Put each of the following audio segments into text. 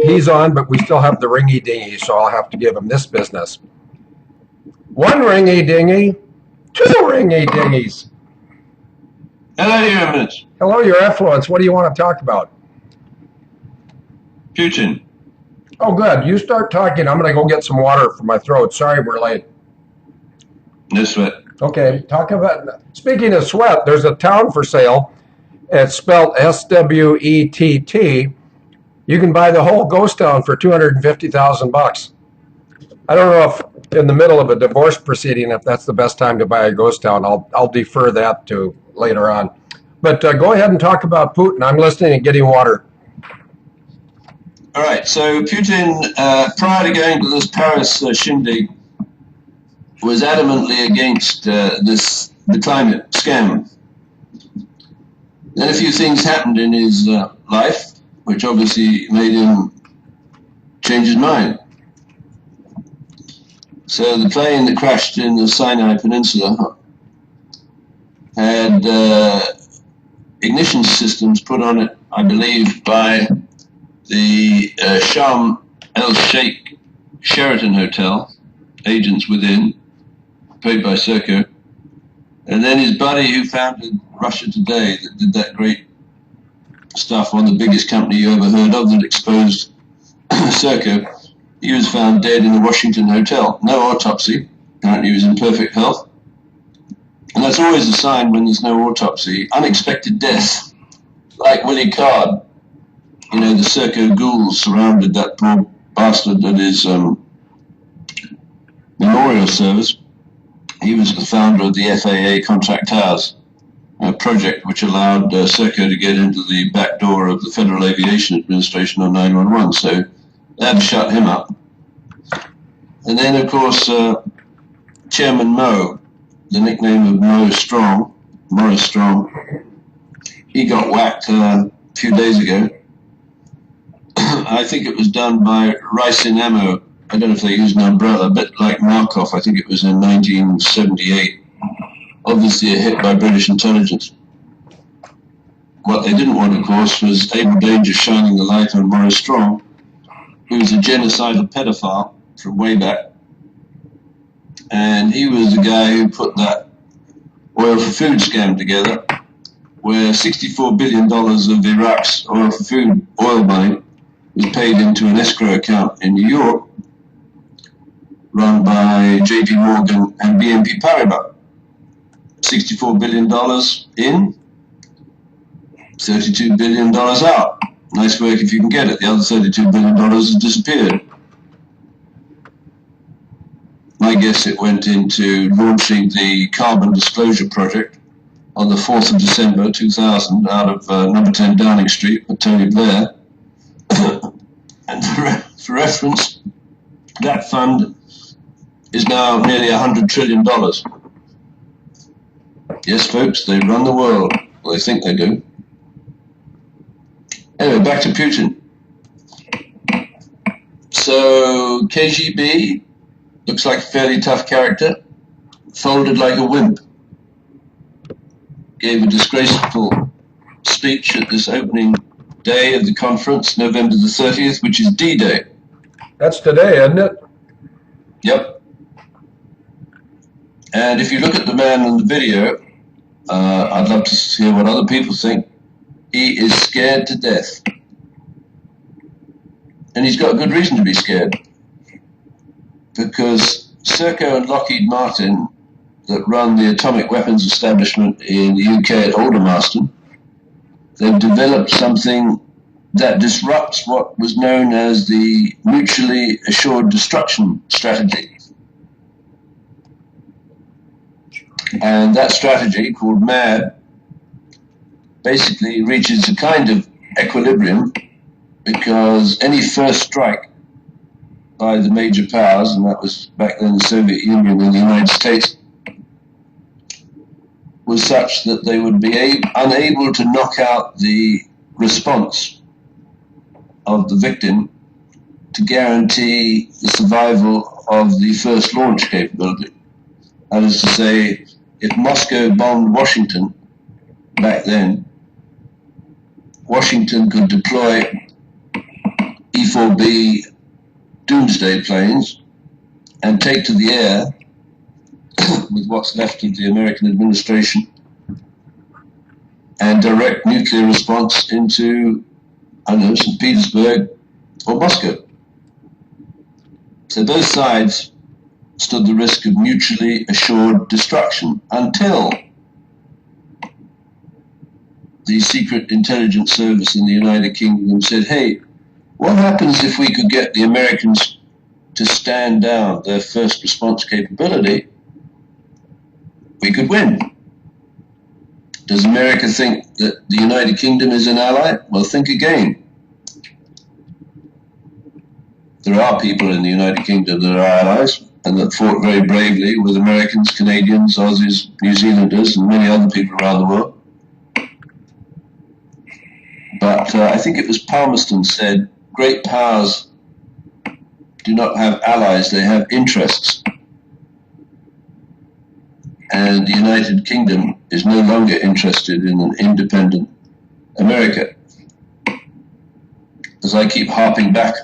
He's on, but we still have the ringy dingy, so I'll have to give him this business. One ringy dingy, two ringy dingies. Hello, Your Eminence. Hello, Your Effluence. What do you want to talk about? Putin. Oh, good. You start talking. I'm going to go get some water for my throat. Sorry, we're late. No sweat. Okay, talk about. Speaking of sweat, there's a town for sale. It's spelled S-W-E-T-T. You can buy the whole ghost town for $250,000. I don't know if in the middle of a divorce proceeding, if that's the best time to buy a ghost town. I'll defer that to later on. But go ahead and talk about Putin. I'm listening and getting water. All right, so Putin, prior to going to this Paris shindig, was adamantly against the climate scam. Then a few things happened in his life, which obviously made him change his mind. So the plane that crashed in the Sinai Peninsula had ignition systems put on it, I believe, by the Sharm el-Sheikh Sheraton Hotel, agents within, paid by Serco, and then his buddy who founded Russia Today, that did that great stuff on the biggest company you ever heard of that exposed Serco, he was found dead in the Washington hotel. No autopsy. Apparently he was in perfect health. And that's always a sign when there's no autopsy. Unexpected death. Like Willie Card. You know, the Serco ghouls surrounded that poor bastard at his memorial service. He was the founder of the FAA Contract Towers, a project which allowed Serco to get into the back door of the Federal Aviation Administration on 911. So that shut him up. And then, of course, Chairman Mo, the nickname of Morris Strong, he got whacked a few days ago. I think it was done by Ricin Ammo. I don't know if they used an umbrella, a bit like Markov. I think it was in 1978. Obviously a hit by British intelligence. What they didn't want, of course, was Abel Danger shining the light on Morris Strong, who was a genocidal pedophile from way back. And he was the guy who put that oil for food scam together, where $64 billion of Iraq's oil for food oil money was paid into an escrow account in New York, run by JP Morgan and BNP Paribas. $64 billion in, $32 billion out. Nice work if you can get it. The other $32 billion has disappeared. My guess it went into launching the Carbon Disclosure Project on the 4th of December 2000 out of number 10 Downing Street with Tony Blair. And for reference, that fund is now nearly $100 trillion. Yes, folks, they run the world. Well, they think they do. Anyway, back to Putin. So, KGB looks like a fairly tough character, folded like a wimp. Gave a disgraceful speech at this opening day of the conference, November the 30th, which is D-Day. That's today, isn't it? Yep. And if you look at the man in the video, I'd love to hear what other people think. He is scared to death. And he's got a good reason to be scared. Because Serco and Lockheed Martin, that run the atomic weapons establishment in the UK at Aldermaston, they've developed something that disrupts what was known as the mutually assured destruction strategy. And that strategy, called MAD, basically reaches a kind of equilibrium because any first strike by the major powers, and that was back then the Soviet Union and the United States, was such that they would be unable to knock out the response of the victim to guarantee the survival of the first launch capability. That is to say, if Moscow bombed Washington back then, Washington could deploy E4B Doomsday planes and take to the air with what's left of the American administration and direct nuclear response into, I don't know, St. Petersburg or Moscow. So both sides stood the risk of mutually assured destruction until the Secret Intelligence Service in the United Kingdom said, hey, what happens if we could get the Americans to stand down their first response capability? We could win. Does America think that the United Kingdom is an ally? Well, think again. There are people in the United Kingdom that are allies and that fought very bravely with Americans, Canadians, Aussies, New Zealanders, and many other people around the world. But I think it was Palmerston said, great powers do not have allies, they have interests. And the United Kingdom is no longer interested in an independent America. As I keep harping back,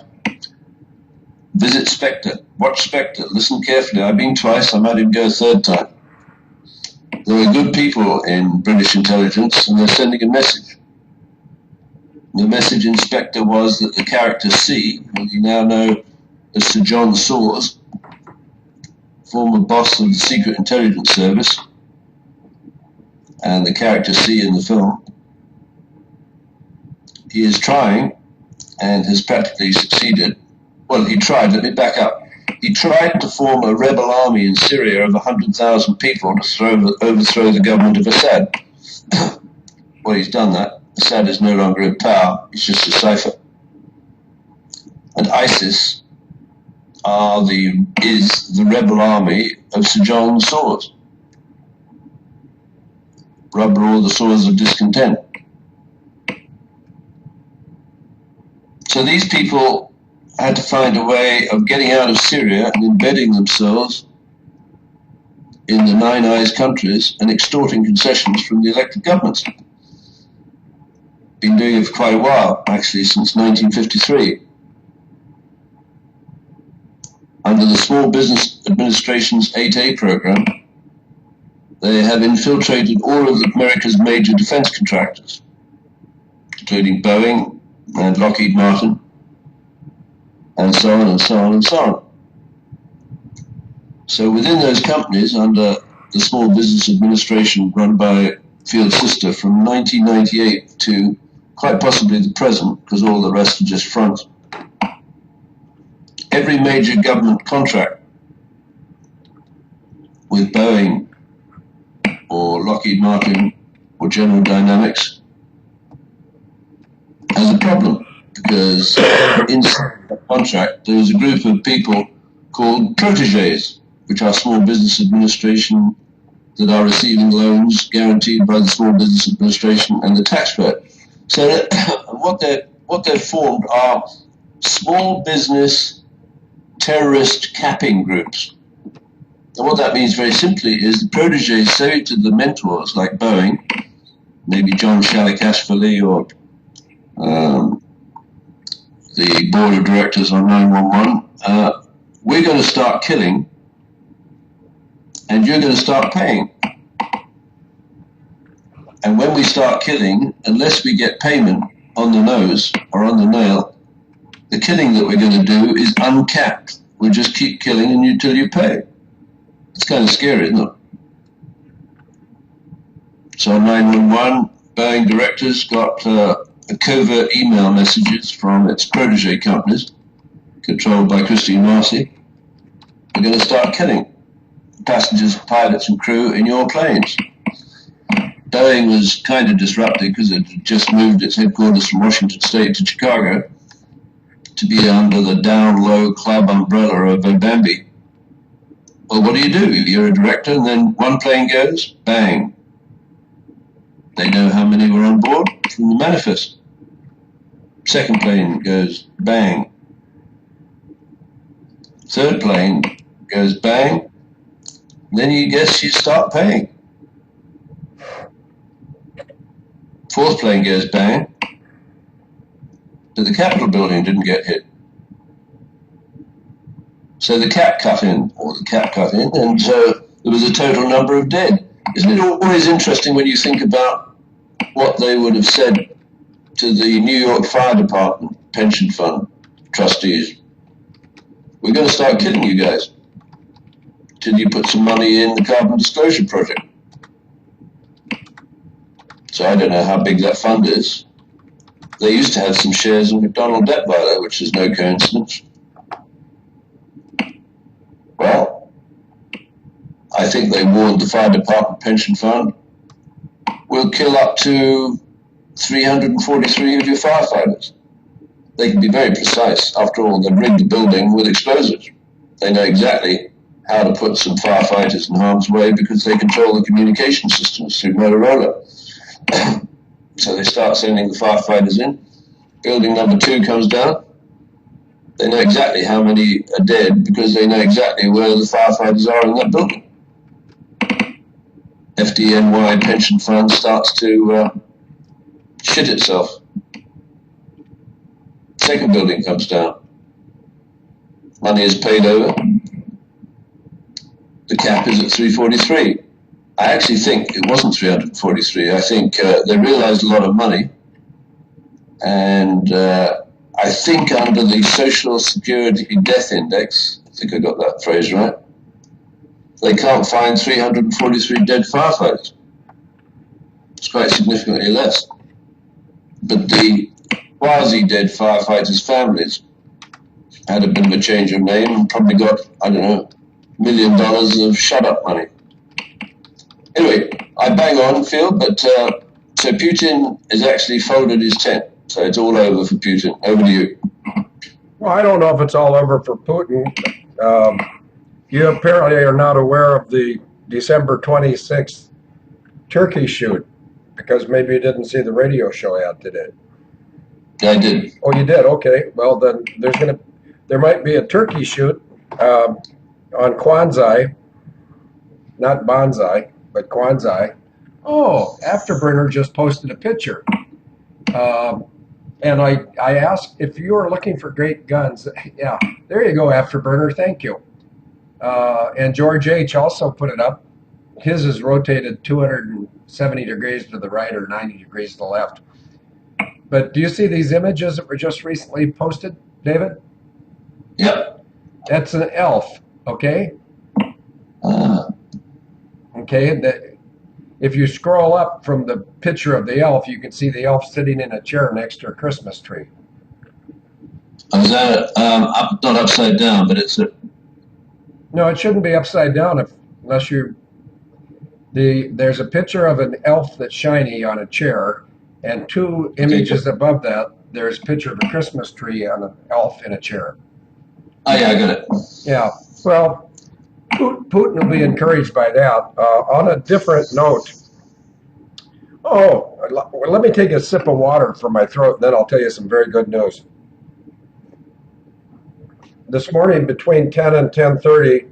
visit Spectre, watch Spectre, listen carefully. I've been twice, I might even go a third time. There are good people in British intelligence and they're sending a message. The message in Spectre was that the character C, who you now know as Sir John Sawers, former boss of the Secret Intelligence Service, and the character C in the film, he is trying and has practically succeeded. Well, he tried, let me back up. He tried to form a rebel army in Syria of 100,000 people to overthrow the government of Assad. Well, he's done that. Assad is no longer in power, he's just a cipher. And ISIS is the rebel army of Sir John Sawers. Rubber all the swords of discontent. So these people had to find a way of getting out of Syria and embedding themselves in the Nine Eyes countries and extorting concessions from the elected governments. Been doing it for quite a while, actually, since 1953. Under the Small Business Administration's 8A program, they have infiltrated all of America's major defense contractors, including Boeing and Lockheed Martin, and so on and so on and so on. So within those companies, under the Small Business Administration run by Field Sister from 1998 to quite possibly the present, because all the rest are just fronts, every major government contract with Boeing or Lockheed Martin or General Dynamics has a problem, because inside that contract there is a group of people called protégés, which are Small Business Administration that are receiving loans guaranteed by the Small Business Administration and the taxpayer. So what they've formed are small business terrorist capping groups. And what that means very simply is the protégés say to the mentors like Boeing, maybe John Shalikashvili or the board of directors on 911, we're going to start killing and you're going to start paying. And when we start killing, unless we get payment on the nose or on the nail, the killing that we're going to do is uncapped. We'll just keep killing until you pay. It's kind of scary, isn't it? So on 911, Boeing directors got covert email messages from its protege companies, controlled by Christine Marcy. We're going to start killing passengers, pilots and crew in your planes. Boeing was kind of disrupted because it had just moved its headquarters from Washington State to Chicago to be under the down-low club umbrella of Bambi. Well, what do? You're a director, and then one plane goes, bang. They know how many were on board from the manifest. Second plane goes, bang. Third plane goes, bang. Then you start paying. Fourth plane goes, bang. but the Capitol building didn't get hit. So the cap cut in, and so there was a total number of dead. Isn't it always interesting when you think about what they would have said to the New York Fire Department pension fund trustees? We're going to start killing you guys till you put some money in the carbon disclosure project. So I don't know how big that fund is. They used to have some shares in McDonald Debt Buyer, which is no coincidence. Well, I think they warned the fire department pension fund, we'll kill up to 343 of your firefighters. They can be very precise. After all, they rigged the building with explosives. They know exactly how to put some firefighters in harm's way because they control the communication systems through Motorola. So they start sending the firefighters in. Building number 2 comes down. They know exactly how many are dead because they know exactly where the firefighters are in that building. FDNY pension fund starts to shit itself. Second building comes down. Money is paid over. The cap is at 343. I actually think it wasn't 343. I think they realized a lot of money. And I think under the Social Security Death Index, I think I got that phrase right, they can't find 343 dead firefighters. It's quite significantly less. But the quasi-dead firefighters' families had a bit of a change of name and probably got, I don't know, $1 million of shut-up money. Anyway, I bang on, Phil, but so Putin has actually folded his tent. So it's all over for Putin. Over to you. Well, I don't know if it's all over for Putin. You apparently are not aware of the December 26th turkey shoot because maybe you didn't see the radio show ad today. I did. Oh, you did? Okay. Well, then there might be a turkey shoot on Kwanzaa, not bonsai, but Kwanzaa. Oh, Afterburner just posted a picture. And I asked if you are looking for great guns. Yeah, there you go, Afterburner. Thank you. And George H. also put it up. His is rotated 270 degrees to the right or 90 degrees to the left. But do you see these images that were just recently posted, David? Yep. That's an elf, okay? Okay, if you scroll up from the picture of the elf, you can see the elf sitting in a chair next to a Christmas tree. Is that not upside down, but it's a... No, it shouldn't be upside down unless you... There's a picture of an elf that's shiny on a chair, and 2 images above that, there's a picture of a Christmas tree on an elf in a chair. Oh, yeah, I got it. Yeah, well, Putin will be encouraged by that. On a different note, let me take a sip of water from my throat, and then I'll tell you some very good news. This morning, between 10 and 10:30,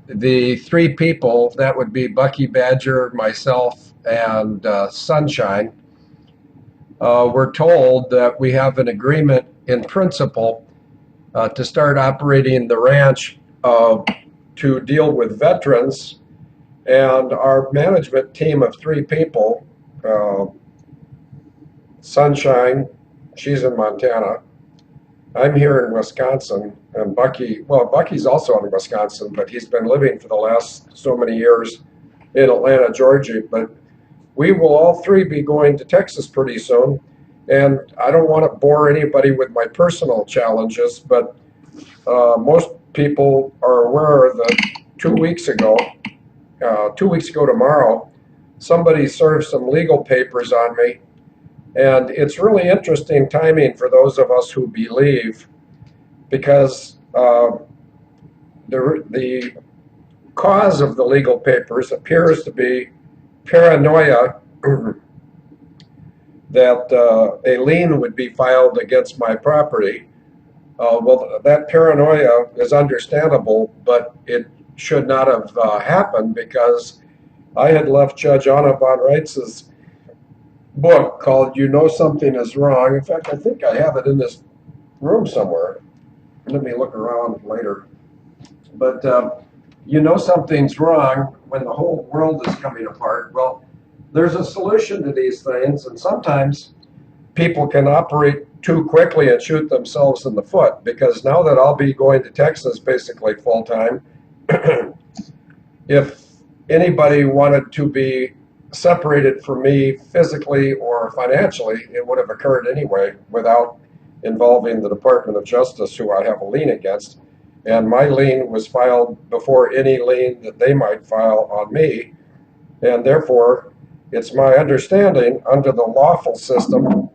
the 3 people, that would be Bucky Badger, myself, and Sunshine, were told that we have an agreement in principle to start operating the ranch to deal with veterans. And our management team of 3 people, Sunshine, she's in Montana, I'm here in Wisconsin, and Bucky's also in Wisconsin, but he's been living for the last so many years in Atlanta, Georgia. But we will all 3 be going to Texas pretty soon, and I don't want to bore anybody with my personal challenges, but most people are aware that 2 weeks ago tomorrow, somebody served some legal papers on me. And it's really interesting timing for those of us who believe, because the cause of the legal papers appears to be paranoia that a lien would be filed against my property. Well, that paranoia is understandable, but it should not have happened because I had left Judge Anna von Reitz's book called "You Know Something Is Wrong." In fact, I think I have it in this room somewhere. Let me look around later. But you know something's wrong when the whole world is coming apart. Well, there's a solution to these things, and sometimes people can operate too quickly and shoot themselves in the foot, because now that I'll be going to Texas basically full time, if anybody wanted to be separated from me physically or financially, it would have occurred anyway without involving the Department of Justice, who I have a lien against. And my lien was filed before any lien that they might file on me. And therefore, it's my understanding under the lawful system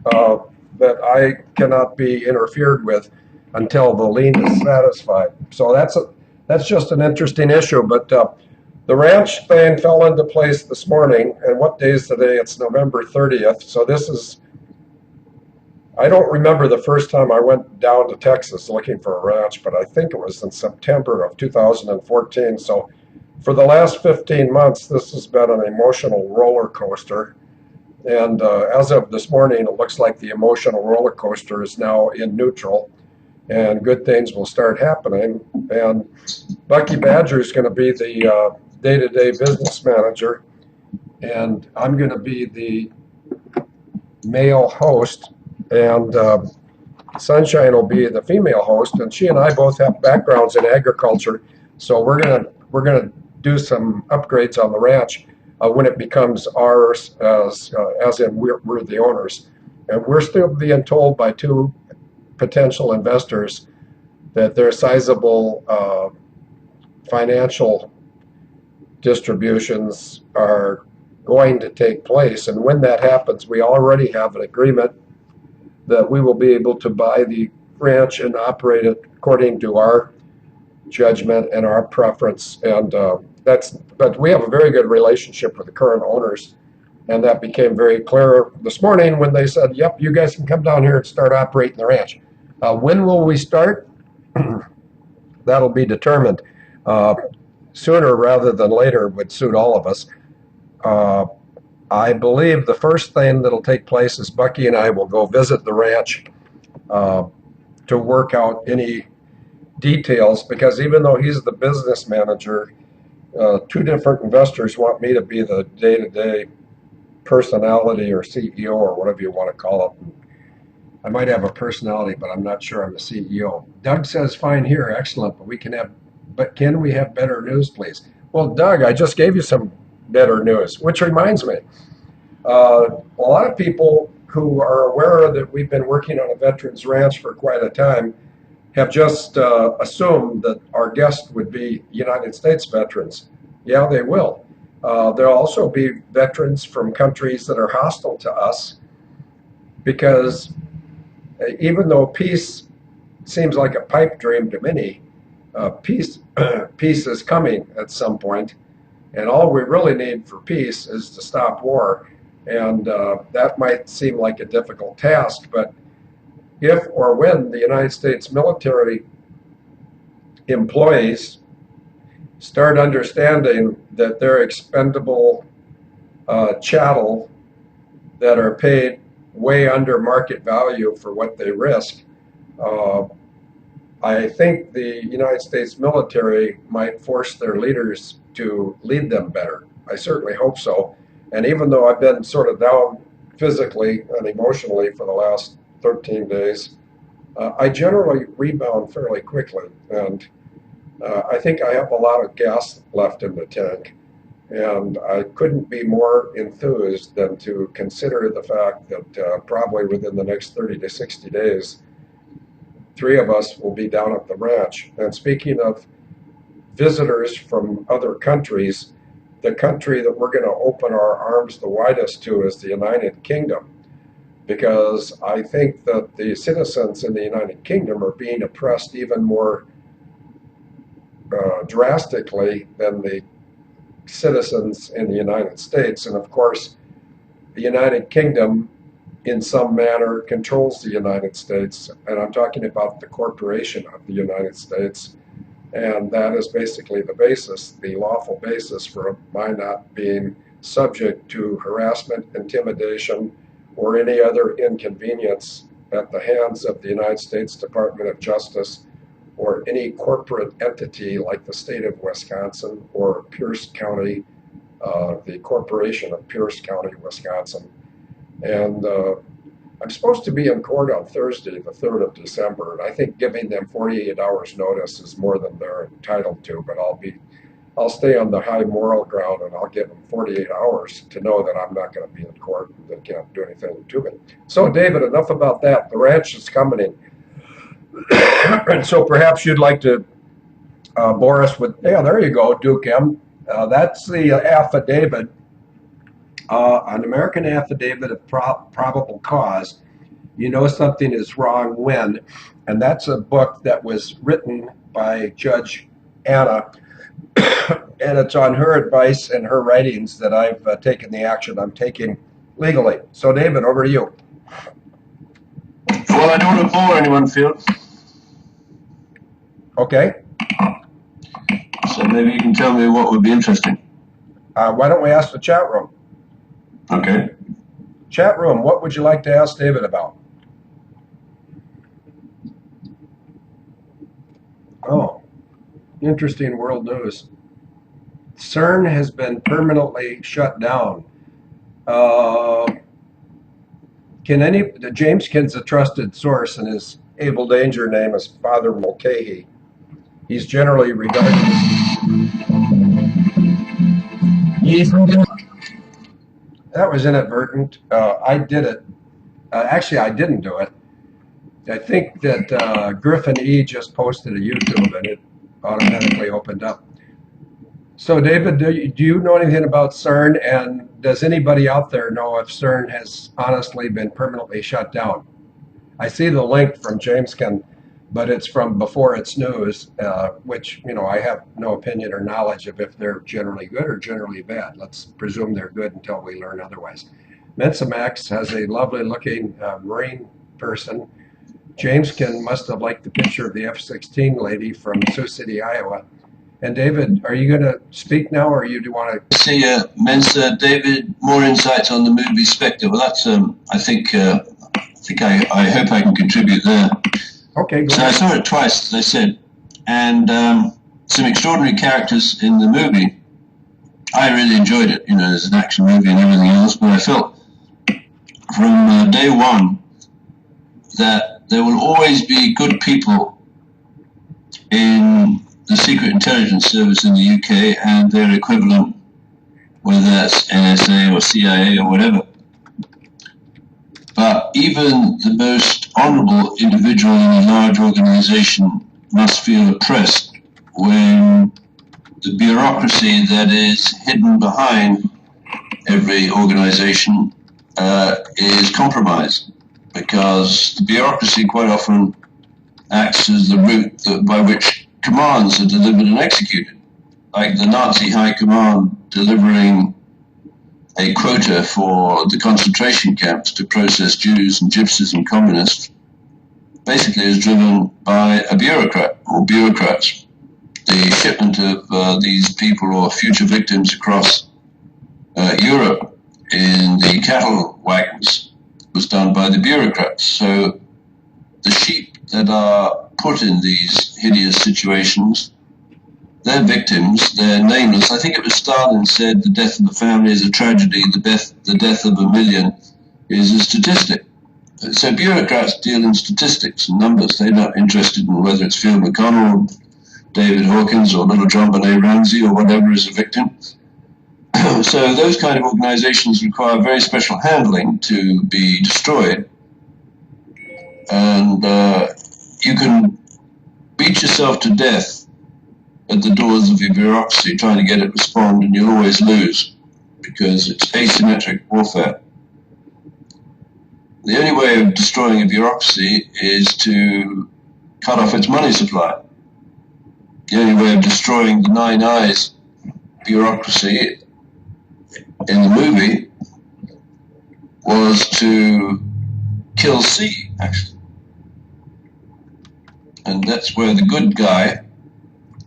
uh, that I cannot be interfered with until the lien is satisfied. So that's just an interesting issue. But the ranch thing fell into place this morning. And what day is today? It's November 30th. So this is, I don't remember the first time I went down to Texas looking for a ranch, but I think it was in September of 2014. So for the last 15 months, this has been an emotional roller coaster. And as of this morning, it looks like the emotional roller coaster is now in neutral, and good things will start happening. And Bucky Badger is going to be the day-to-day business manager, and I'm going to be the male host, and Sunshine will be the female host. And she and I both have backgrounds in agriculture, so we're gonna do some upgrades on the ranch when it becomes ours, as in we're the owners. And we're still being told by two potential investors that their sizable financial distributions are going to take place. And when that happens, we already have an agreement that we will be able to buy the ranch and operate it according to our judgment and our preference. And but we have a very good relationship with the current owners. And that became very clear this morning when they said, yep, you guys can come down here and start operating the ranch. When will we start? That'll be determined. Uh, Sooner rather than later would suit all of us. Uh, I believe the first thing that'll take place is Bucky and I will go visit the ranch uh, to work out any details, because even though he's the business manager, two different investors want me to be the day-to-day personality or CEO or whatever you want to call it. I might have a personality, but I'm not sure I'm the CEO. Doug says, fine here, excellent, but can we have better news, please? Well, Doug, I just gave you some better news, which reminds me, a lot of people who are aware that we've been working on a veterans ranch for quite a time have just assumed that our guests would be United States veterans. Yeah, they will. There'll also be veterans from countries that are hostile to us, because even though peace seems like a pipe dream to many, peace peace is coming at some point, and all we really need for peace is to stop war. And that might seem like a difficult task, but if or when the United States military employees start understanding that they're expendable chattel that are paid way under market value for what they risk, uh, I think the United States military might force their leaders to lead them better. I certainly hope so. And even though I've been sort of down physically and emotionally for the last 13 days, I generally rebound fairly quickly. And I think I have a lot of gas left in the tank. And I couldn't be more enthused than to consider the fact that probably within the next 30 to 60 days, three of us will be down at the ranch. And speaking of visitors from other countries, the country that we're going to open our arms the widest to is the United Kingdom, because I think that the citizens in the United Kingdom are being oppressed even more drastically than the citizens in the United States. And of course, the United Kingdom, in some manner, controls the United States. And I'm talking about the corporation of the United States. And that is basically the basis, the lawful basis for my not being subject to harassment, intimidation, or any other inconvenience at the hands of the United States Department of Justice or any corporate entity like the state of Wisconsin or Pierce County, the corporation of Pierce County, Wisconsin. And I'm supposed to be in court on Thursday, the 3rd of December, and I think giving them 48 hours notice is more than they're entitled to, but I'll stay on the high moral ground and I'll give them 48 hours to know that I'm not going to be in court and they can't do anything to me. So David, enough about that. The ranch is coming in. And so perhaps you'd like to bore us with, yeah, there you go, Duke M. That's the affidavit, an American affidavit of probable cause. You know something is wrong when, and that's a book that was written by Judge Anna, and it's on her advice and her writings that I've taken the action I'm taking legally. So David, over to you. Well, I don't want to bore anyone, Phil. Okay. So maybe you can tell me what would be interesting. Why don't we ask the chat room? Okay. Chat room, what would you like to ask David about? Oh, interesting world news. CERN has been permanently shut down. James Kin's a trusted source, and his Abel Danger name is Father Mulcahy. He's generally regarded as... That was inadvertent. I did it. Actually, I didn't do it. I think that Griffin E just posted a YouTube and it automatically opened up. So David, do you know anything about CERN, and does anybody out there know if CERN has honestly been permanently shut down? I see the link from Jameskin, but it's from before it's news, which, I have no opinion or knowledge of if they're generally good or generally bad. Let's presume they're good until we learn otherwise. Mensa Max has a lovely looking Marine person. Jameskin must have liked the picture of the F-16 lady from Sioux City, Iowa. And David, are you going to speak now, or you do want to? See, Mensa, David, more insights on the movie Spectre. Well, that's, I hope I can contribute there. Okay, go ahead. I saw it twice, as I said, and some extraordinary characters in the movie. I really enjoyed it, as an action movie and everything else, but I felt from day one that there will always be good people in the Secret Intelligence Service in the UK and their equivalent, whether that's NSA or CIA or whatever. But even the most honorable individual in a large organization must feel oppressed when the bureaucracy that is hidden behind every organization is compromised, because the bureaucracy quite often acts as the route by which commands are delivered and executed, like the Nazi High Command delivering a quota for the concentration camps to process Jews and gypsies and communists, basically is driven by a bureaucrat or bureaucrats. The shipment of these people or future victims across Europe in the cattle wagons was done by the bureaucrats. So the sheep that are put in these hideous situations, they're victims, they're nameless. I think it was Stalin said the death of a family is a tragedy, the death of a million is a statistic. So bureaucrats deal in statistics and numbers. They're not interested in whether it's Phil McConnell, David Hawkins, or Little John Benet Ramsey, or whatever is a victim. So those kind of organizations require very special handling to be destroyed. And you can beat yourself to death at the doors of your bureaucracy trying to get it to respond, and you'll always lose, because it's asymmetric warfare. The only way of destroying a bureaucracy is to cut off its money supply. The only way of destroying the Nine Eyes bureaucracy in the movie was to kill C, actually. And that's where the good guy,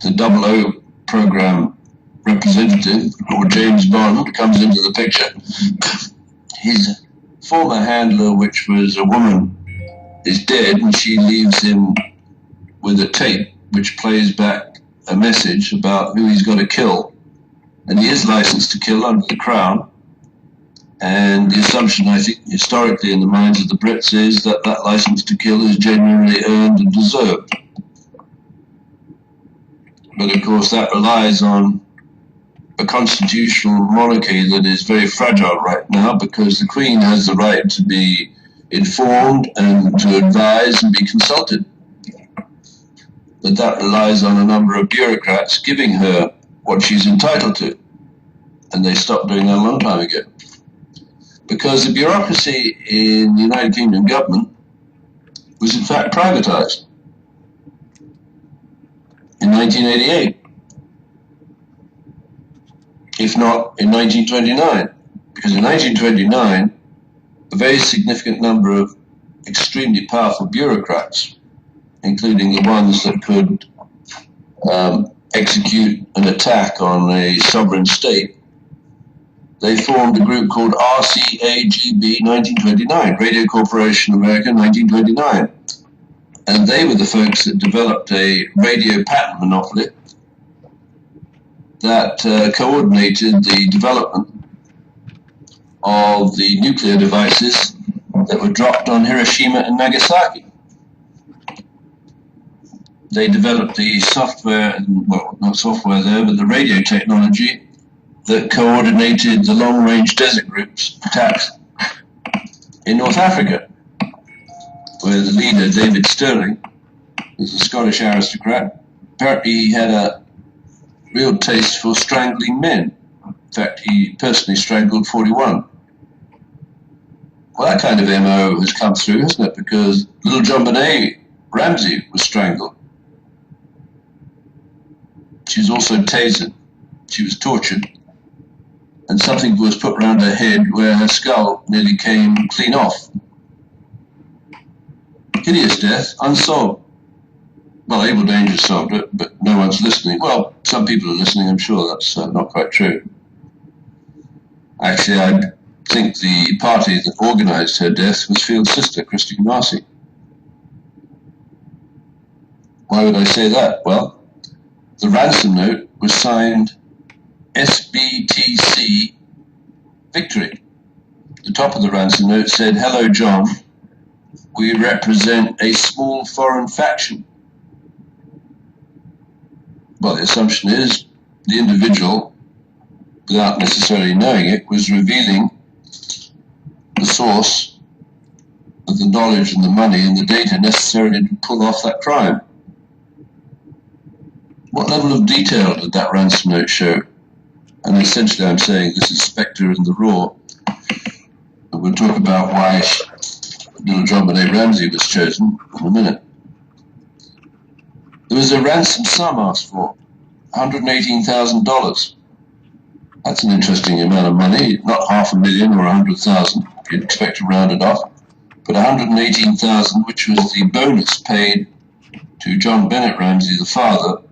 the 00 program representative, or James Bond, comes into the picture. His former handler, which was a woman, is dead, and she leaves him with a tape which plays back a message about who he's got to kill. And he is licensed to kill under the Crown. And the assumption, I think, historically in the minds of the Brits is that that license to kill is genuinely earned and deserved. But of course that relies on a constitutional monarchy that is very fragile right now, because the Queen has the right to be informed and to advise and be consulted. But that relies on a number of bureaucrats giving her what she's entitled to. And they stopped doing that a long time ago. Because the bureaucracy in the United Kingdom government was in fact privatized in 1988, if not in 1929. Because in 1929, a very significant number of extremely powerful bureaucrats, including the ones that could execute an attack on a sovereign state, they formed a group called RCAGB 1929, Radio Corporation America 1929. And they were the folks that developed a radio patent monopoly that coordinated the development of the nuclear devices that were dropped on Hiroshima and Nagasaki. They developed the software, well, not software there, but the radio technology that coordinated the long-range desert groups attacks in North Africa, where the leader, David Stirling, was a Scottish aristocrat. Apparently he had a real taste for strangling men. In fact, he personally strangled 41. Well, that kind of MO has come through, hasn't it? Because little JonBenet Ramsey was strangled. She was also tasered. She was tortured. And something was put around her head where her skull nearly came clean off. Hideous death, unsolved. Well, Abel Danger solved it, but no one's listening. Well, some people are listening, I'm sure that's not quite true. Actually, I think the party that organised her death was Field's sister, Christine Marcy. Why would I say that? Well, the ransom note was signed SBTC Victory. The top of the ransom note said, "Hello, John. We represent a small foreign faction." Well, the assumption is the individual, without necessarily knowing it, was revealing the source of the knowledge and the money and the data necessary to pull off that crime. What level of detail did that ransom note show? And essentially I'm saying this is Spectre and the Raw. And we'll talk about why little JonBenet Ramsey was chosen in a minute. There was a ransom sum asked for, $118,000. That's an interesting amount of money, not $500,000 or $100,000. You'd expect to round it off. But $118,000, which was the bonus paid to John Bennett Ramsey, the father,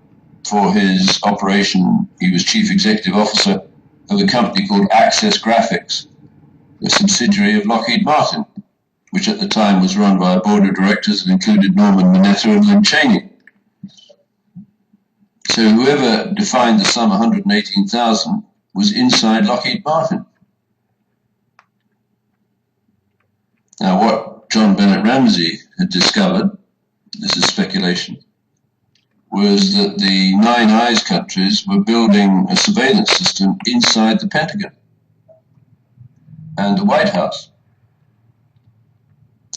for his operation. He was chief executive officer of a company called Access Graphics, a subsidiary of Lockheed Martin, which at the time was run by a board of directors that included Norman Mineta and Lynn Cheney. So whoever defined the sum 118,000 was inside Lockheed Martin. Now what John Bennett Ramsey had discovered, this is speculation, was that the Nine Eyes countries were building a surveillance system inside the Pentagon and the White House.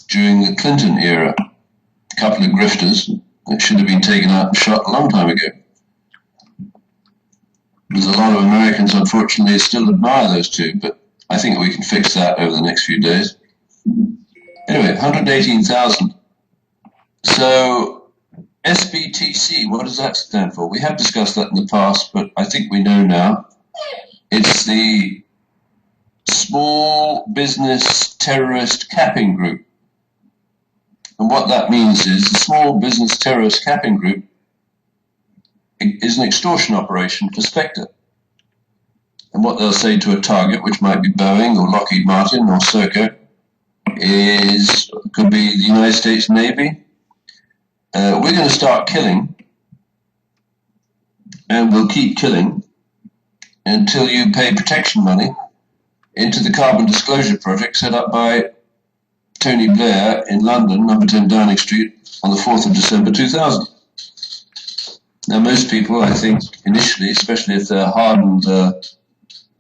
During the Clinton era, a couple of grifters that should have been taken out and shot a long time ago. There's a lot of Americans, unfortunately, still admire those two, but I think we can fix that over the next few days. Anyway, 118,000. So SBTC, what does that stand for? We have discussed that in the past, but I think we know now. It's the Small Business Terrorist Capping Group. And what that means is the Small Business Terrorist Capping Group is an extortion operation for Spectre. And what they'll say to a target, which might be Boeing or Lockheed Martin or Serco, could be the United States Navy. We're going to start killing, and we'll keep killing until you pay protection money into the Carbon Disclosure Project set up by Tony Blair in London, number 10 Downing Street, on the 4th of December 2000. Now, most people, I think, initially, especially if they're hardened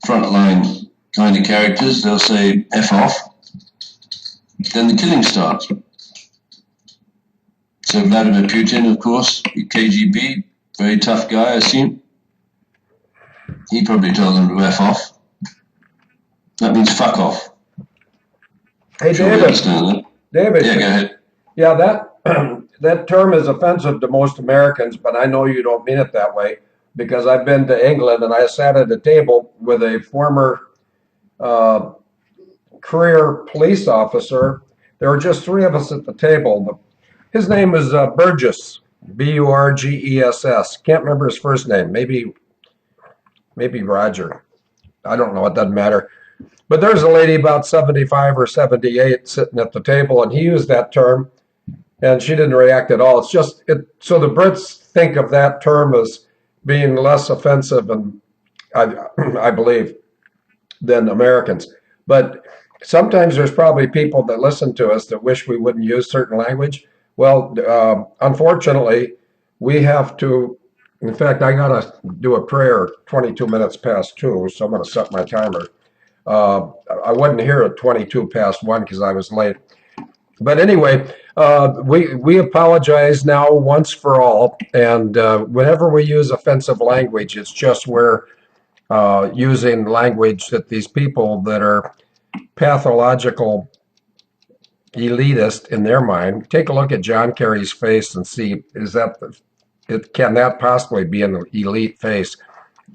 frontline kind of characters, they'll say F off. Then the killing starts. So Vladimir Putin, of course, KGB, very tough guy, I assume. He probably told them to F off. That means fuck off. Hey, sure David. That. David. Yeah, go ahead. Yeah, that term is offensive to most Americans, but I know you don't mean it that way, because I've been to England and I sat at a table with a former career police officer. There were just three of us at the table. His name was Burgess, Burgess. Can't remember his first name. Maybe Roger. I don't know. It doesn't matter. But there's a lady about 75 or 78 sitting at the table, and he used that term, and she didn't react at all. It's just so the Brits think of that term as being less offensive, and I believe, than Americans. But sometimes there's probably people that listen to us that wish we wouldn't use certain language. Well, unfortunately, we have to. In fact, I gotta do a prayer 22 minutes past 2, so I'm gonna set my timer. I wasn't here at 22 past 1 because I was late. But anyway, we apologize now once for all. And whenever we use offensive language, it's just we're using language that these people that are pathological elitist in their mind. Take a look at John Kerry's face and see, can that possibly be an elite face?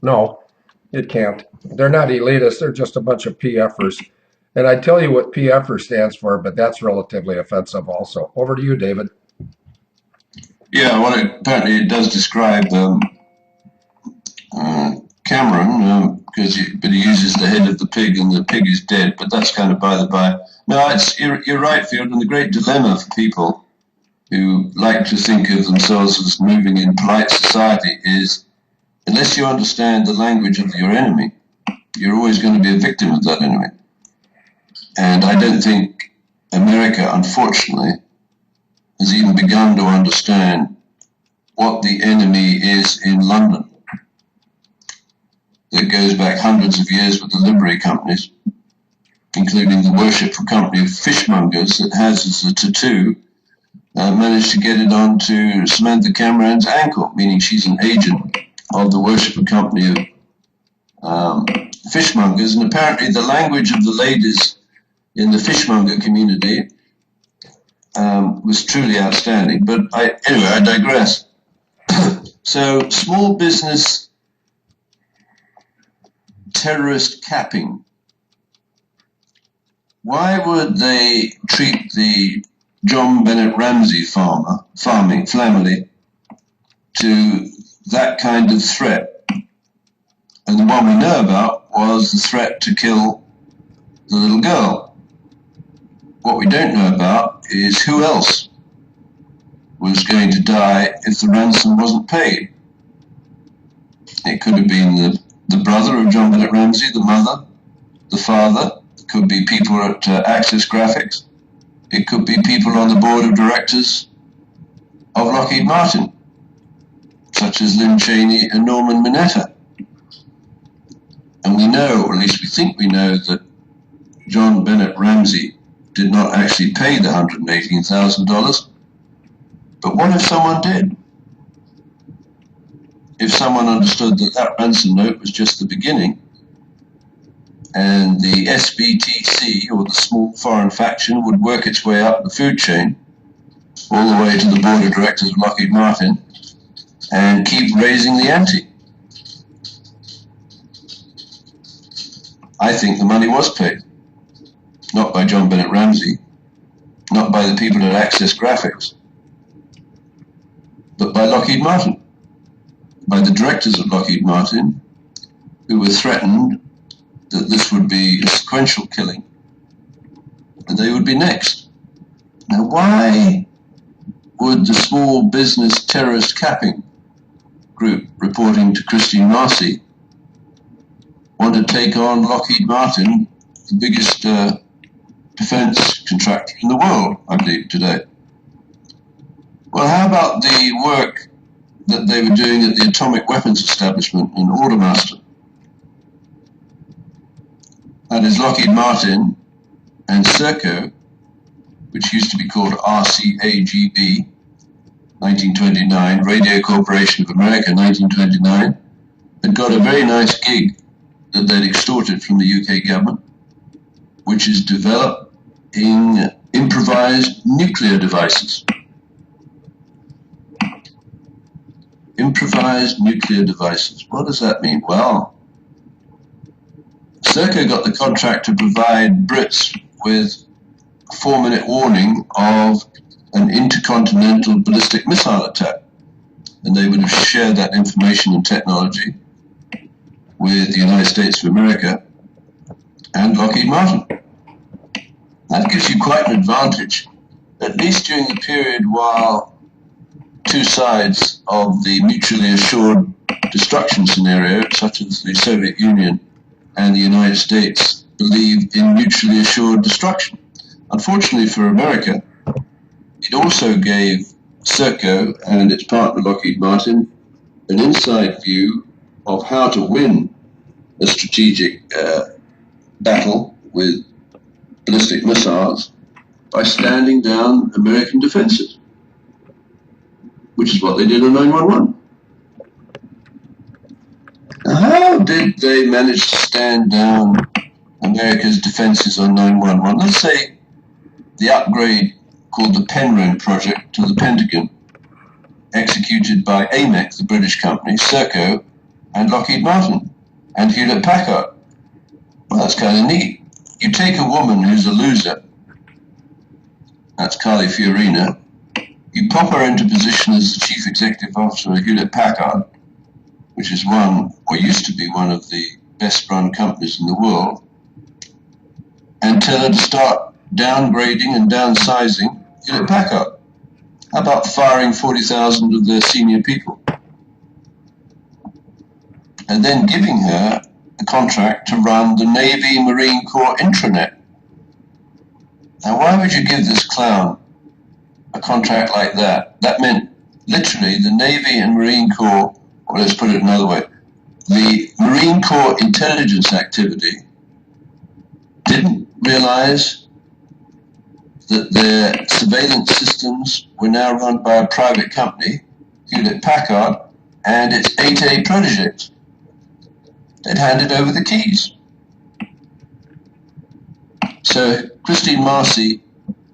No. It can't. They're not elitists. They're just a bunch of PFers. And I tell you what PFer stands for, but that's relatively offensive also. Over to you, David. Yeah, well, apparently it does describe Cameron, but he uses the head of the pig, and the pig is dead. But that's kind of by the by. No, you're right, Field. And the great dilemma for people who like to think of themselves as moving in polite society is, unless you understand the language of your enemy, you're always going to be a victim of that enemy. And I don't think America, unfortunately, has even begun to understand what the enemy is in London. That goes back hundreds of years with the livery companies, including the worshipful company of fishmongers that has as a tattoo managed to get it onto Samantha Cameron's ankle, meaning she's an agent of the worshipful company of fishmongers. And apparently the language of the ladies in the fishmonger community was truly outstanding. But anyway, I digress. So small business terrorist capping. Why would they treat the John Bennett Ramsey farming family to that kind of threat? And the one we know about was the threat to kill the little girl. What we don't know about is who else was going to die if the ransom wasn't paid. It could have been the brother of John Bennett Ramsey, the mother, the father. It could be people at Access Graphics. It could be people on the board of directors of Lockheed Martin, such as Lynn Cheney and Norman Mineta. And we know, or at least we think we know, that John Bennett Ramsey did not actually pay the $118,000. But what if someone did? If someone understood that that ransom note was just the beginning, and the SBTC, or the small foreign faction, would work its way up the food chain, all the way to the board of directors of Lockheed Martin, and keep raising the ante. I think the money was paid. Not by John Bennett Ramsey, not by the people at Access Graphics, but by Lockheed Martin, by the directors of Lockheed Martin, who were threatened that this would be a sequential killing, and they would be next. Now, why would the small business terrorist capping group reporting to Christine Marcy want to take on Lockheed Martin, the biggest defense contractor in the world, I believe, today? Well, how about the work that they were doing at the atomic weapons establishment in Aldermaston? That is Lockheed Martin and Serco, which used to be called RCAGB, 1929, Radio Corporation of America, 1929, had got a very nice gig that they'd extorted from the UK government, which is developing improvised nuclear devices. Improvised nuclear devices. What does that mean? Well, Serco got the contract to provide Brits with a 4-minute warning of an intercontinental ballistic missile attack. And they would have shared that information and technology with the United States of America and Lockheed Martin. That gives you quite an advantage, at least during the period while two sides of the mutually assured destruction scenario, such as the Soviet Union and the United States, believe in mutually assured destruction. Unfortunately for America, it also gave Serco and its partner Lockheed Martin an inside view of how to win a strategic battle with ballistic missiles by standing down American defenses, which is what they did on 9/11. Now, how did they manage to stand down America's defenses on 9/11? Let's say the upgrade called the Penrose project to the Pentagon, executed by AMEC, the British company, Serco, and Lockheed Martin, and Hewlett-Packard. Well, that's kind of neat. You take a woman who's a loser, that's Carly Fiorina, you pop her into position as the chief executive officer of Hewlett-Packard, which is one, or used to be one of the best-run companies in the world, and tell her to start downgrading and downsizing Hewlett-Packard. How about firing 40,000 of their senior people? And then giving her a contract to run the Navy Marine Corps intranet. Now, why would you give this clown a contract like that? That meant literally the Navy and Marine Corps, or let's put it another way, the Marine Corps intelligence activity didn't realize that their surveillance systems were now run by a private company, Hewlett-Packard, and its 8A proteges. They'd handed over the keys. So Christine Marcy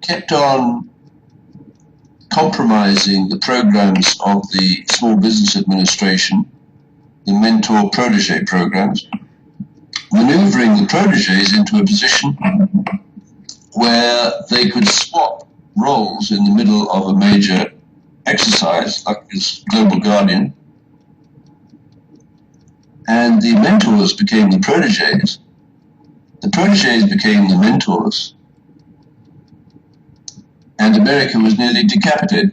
kept on compromising the programs of the Small Business Administration, the mentor-protege programs, maneuvering the proteges into a position where they could swap roles in the middle of a major exercise, like this Global Guardian, and the mentors became the proteges became the mentors, and America was nearly decapitated.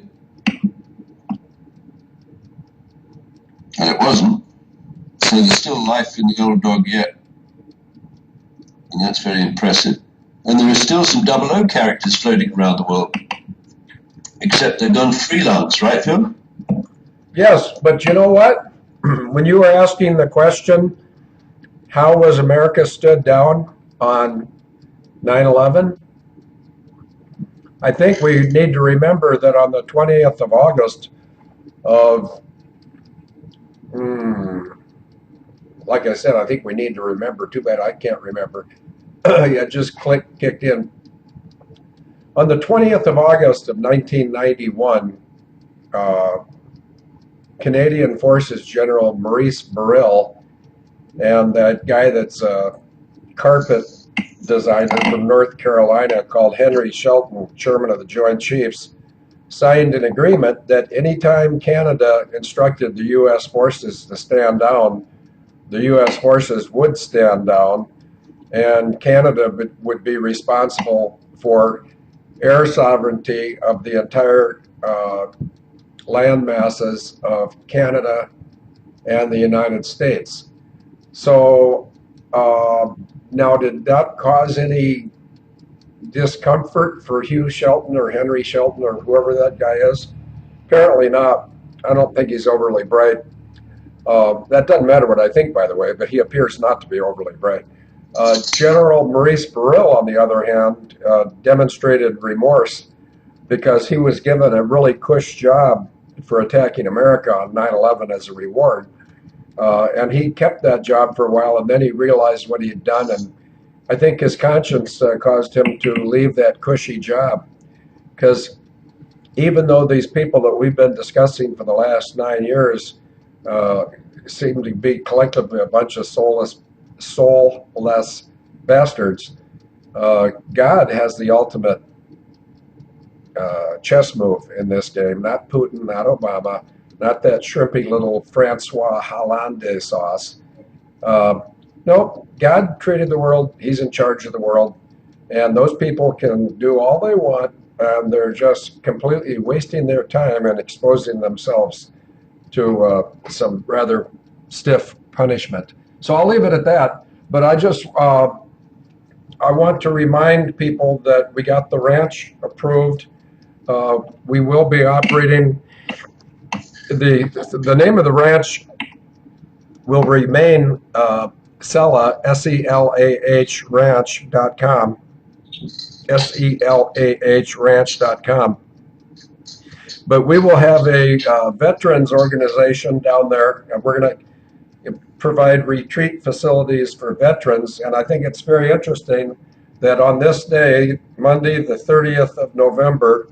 And it wasn't. So there's still life in the old dog yet, and that's very impressive. And there are still some 00 characters floating around the world, except they've done freelance, right, Phil? Yes, but you know what? When you were asking the question, how was America stood down on 9/11? I think we need to remember that on the 20th of August of, like I said, I think we need to remember. Too bad I can't remember. It just kicked in. On the 20th of August of 1991, Canadian Forces General Maurice Burrell and that guy that's a carpet designer from North Carolina called Henry Shelton, chairman of the Joint Chiefs, signed an agreement that anytime Canada instructed the U.S. forces to stand down, the U.S. forces would stand down, and Canada would be responsible for air sovereignty of the entire land masses of Canada and the United States. So now, did that cause any discomfort for Hugh Shelton or Henry Shelton or whoever that guy is? Apparently not. I don't think he's overly bright. That doesn't matter what I think, by the way, but he appears not to be overly bright. General Maurice Burrill, on the other hand, demonstrated remorse because he was given a really cush job for attacking America on 9/11 as a reward. And he kept that job for a while, and then he realized what he had done, and I think his conscience caused him to leave that cushy job. Because even though these people that we've been discussing for the last 9 years seem to be collectively a bunch of soulless bastards, God has the ultimate chess move in this game. Not Putin, not Obama, not that shrimpy little Francois Hollande sauce. No, God created the world. He's in charge of the world. And those people can do all they want, and they're just completely wasting their time and exposing themselves to some rather stiff punishment. So I'll leave it at that. But I want to remind people that we got the ranch approved. We will be operating. The name of the ranch will remain Selah, SELAH ranch.com, SELAH ranch.com. But we will have a veterans organization down there, and we're going to provide retreat facilities for veterans. And I think it's very interesting that on this day, Monday, the 30th of November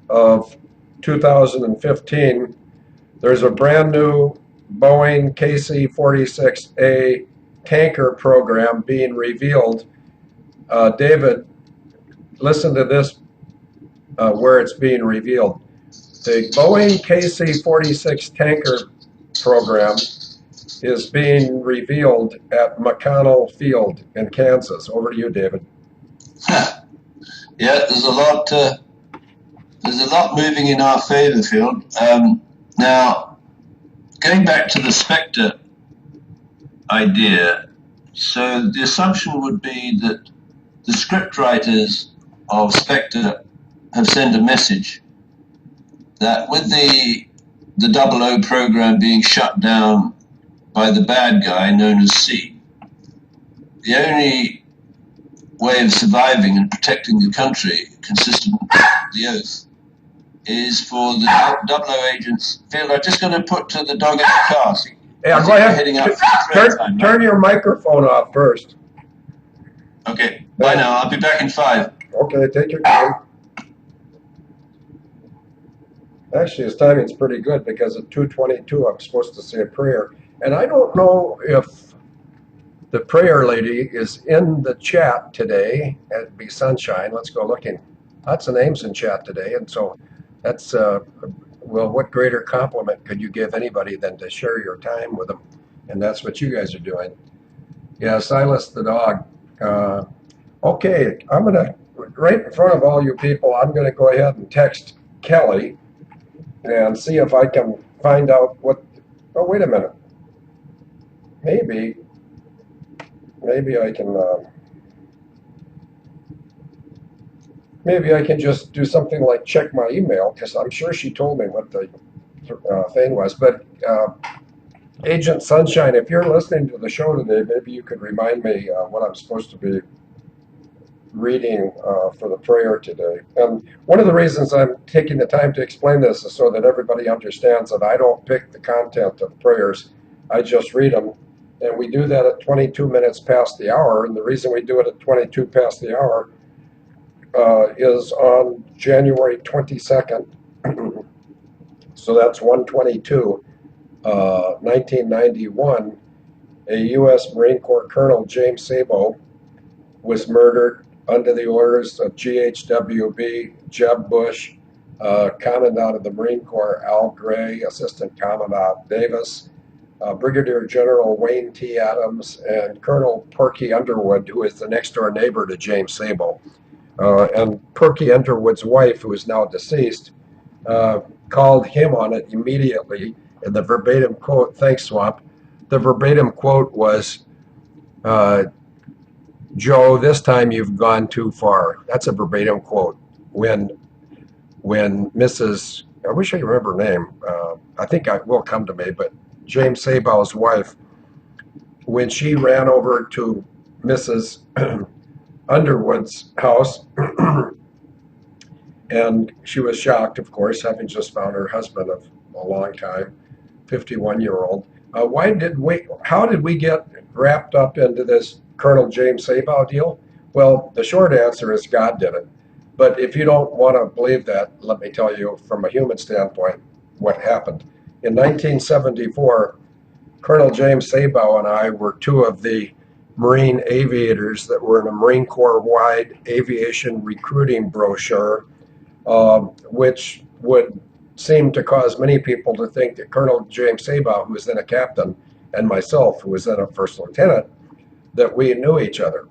of 2015, there's a brand new Boeing KC-46A tanker program being revealed. David, listen to this, where it's being revealed. The Boeing KC-46 tanker program is being revealed at McConnell Field in Kansas. Over to you, David. Yeah, there's a lot moving in our favor, Field. Now, going back to the Spectre idea, so the assumption would be that the script writers of Spectre have sent a message that with the 00 program being shut down by the bad guy known as C, the only way of surviving and protecting the country consistent with the oath is for the 00 agents. Phil, I'm just going to put the dog in the car. Yeah, go ahead. Turn your microphone off first. Okay, bye now. I'll be back in 5. Okay, take your time. Actually, his timing's pretty good because at 2:22 I'm supposed to say a prayer. And I don't know if the prayer lady is in the chat today. It'd be Sunshine. Let's go looking. Lots of names in chat today. And so that's, well, what greater compliment could you give anybody than to share your time with them? And that's what you guys are doing. Yeah, Silas the dog. Okay, I'm going to, right in front of all you people, I'm going to go ahead and text Kelly and see if I can find out what, oh, wait a minute. Maybe I can just do something like check my email, because I'm sure she told me what the thing was. But Agent Sunshine, if you're listening to the show today, maybe you could remind me what I'm supposed to be reading for the prayer today. And one of the reasons I'm taking the time to explain this is so that everybody understands that I don't pick the content of prayers. I just read them. And we do that at 22 minutes past the hour. And the reason we do it at 22 past the hour is on January 22nd. So that's 122, 1991. A U.S. Marine Corps Colonel, James Sabo, was murdered under the orders of GHWB, Jeb Bush, Commandant of the Marine Corps, Al Gray, Assistant Commandant Davis, Brigadier General Wayne T. Adams and Colonel Perky Underwood, who is the next door neighbor to James Sable. And Perky Underwood's wife, who is now deceased, called him on it immediately. And the verbatim quote, thanks, Swamp. The verbatim quote was, Joe, this time you've gone too far. That's a verbatim quote. When Mrs. I wish I could remember her name. I think it will come to me, but James Sabow's wife, when she ran over to Mrs. Underwood's house, and she was shocked, of course, having just found her husband of a long time, 51-year-old. How did we get wrapped up into this Colonel James Sabow deal? Well, the short answer is God did it. But if you don't want to believe that, let me tell you from a human standpoint what happened. In 1974, Colonel James Sabow and I were two of the Marine aviators that were in a Marine Corps-wide aviation recruiting brochure, which would seem to cause many people to think that Colonel James Sabow, who was then a captain, and myself, who was then a first lieutenant, that we knew each other.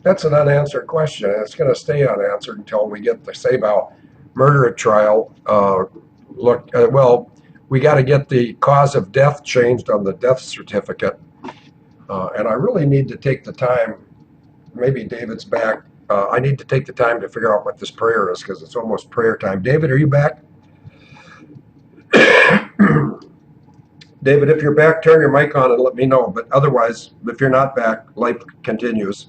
That's an unanswered question, and it's going to stay unanswered until we get the Sabow murder trial. We got to get the cause of death changed on the death certificate, and I really need to take the time. Maybe David's back. I need to take the time to figure out what this prayer is because it's almost prayer time. David, are you back? David, if you're back, turn your mic on and let me know. But otherwise, if you're not back, life continues.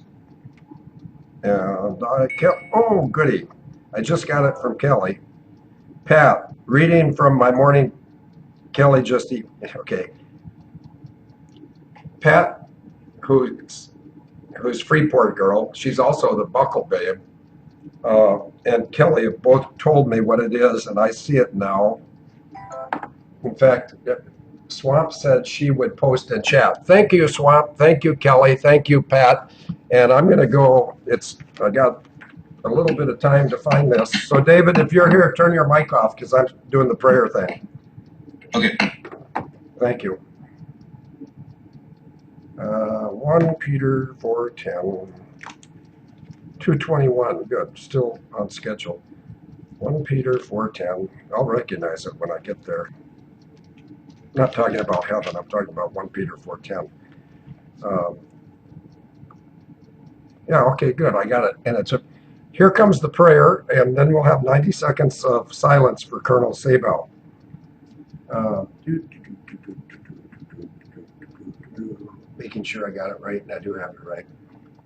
And oh, goody. I just got it from Kelly. Pat, reading from my morning. Kelly okay. Pat, who's Freeport girl, she's also the Buckle Babe. And Kelly have both told me what it is, and I see it now. In fact, Swamp said she would post in chat. Thank you, Swamp. Thank you, Kelly. Thank you, Pat. And I'm going to go. I got a little bit of time to find this. So, David, if you're here, turn your mic off because I'm doing the prayer thing. Okay. Thank you. 1 Peter 4:10. 2:21. Good. Still on schedule. 1 Peter 4:10. I'll recognize it when I get there. I'm not talking about heaven. I'm talking about 1 Peter 4:10. Yeah, okay, good. I got it. And here comes the prayer, and then we'll have 90 seconds of silence for Colonel Sabow. Making sure I got it right, and I do have it right.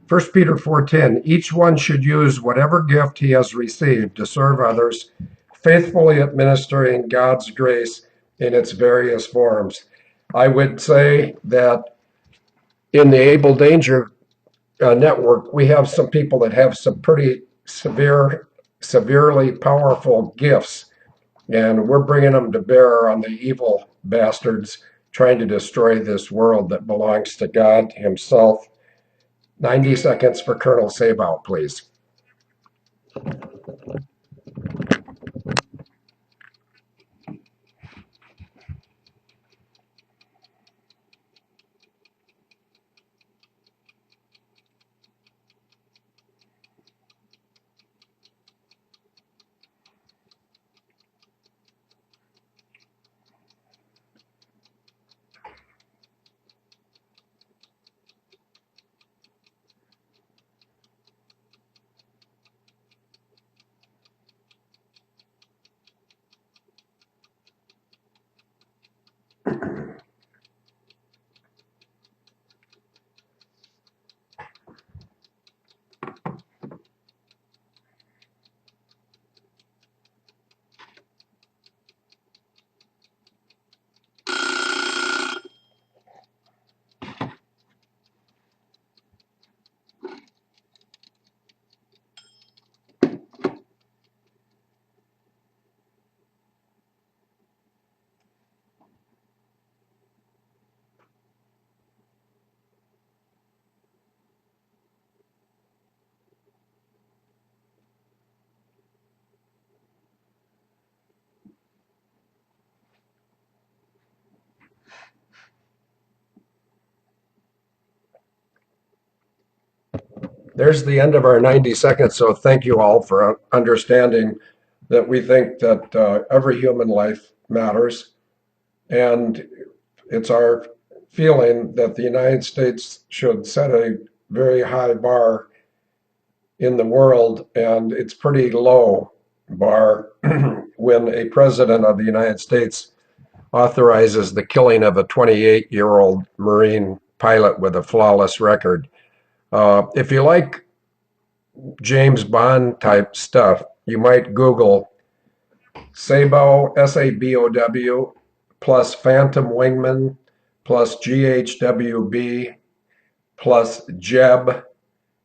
1 Peter 4:10, each one should use whatever gift he has received to serve others, faithfully administering God's grace in its various forms. I would say that in the Abel Danger network, we have some people that have some pretty severely powerful gifts, and we're bringing them to bear on the evil bastards trying to destroy this world that belongs to God himself. 90 seconds for Colonel Sabow, please. there's the end of our 90 seconds. So thank you all for understanding that we think that every human life matters. And it's our feeling that the United States should set a very high bar in the world, and it's pretty low bar when a president of the United States authorizes the killing of a 28-year-old Marine pilot with a flawless record. If you like James Bond type stuff, you might Google Sabo, Sabow, plus Phantom Wingman, plus GHWB, plus Jeb,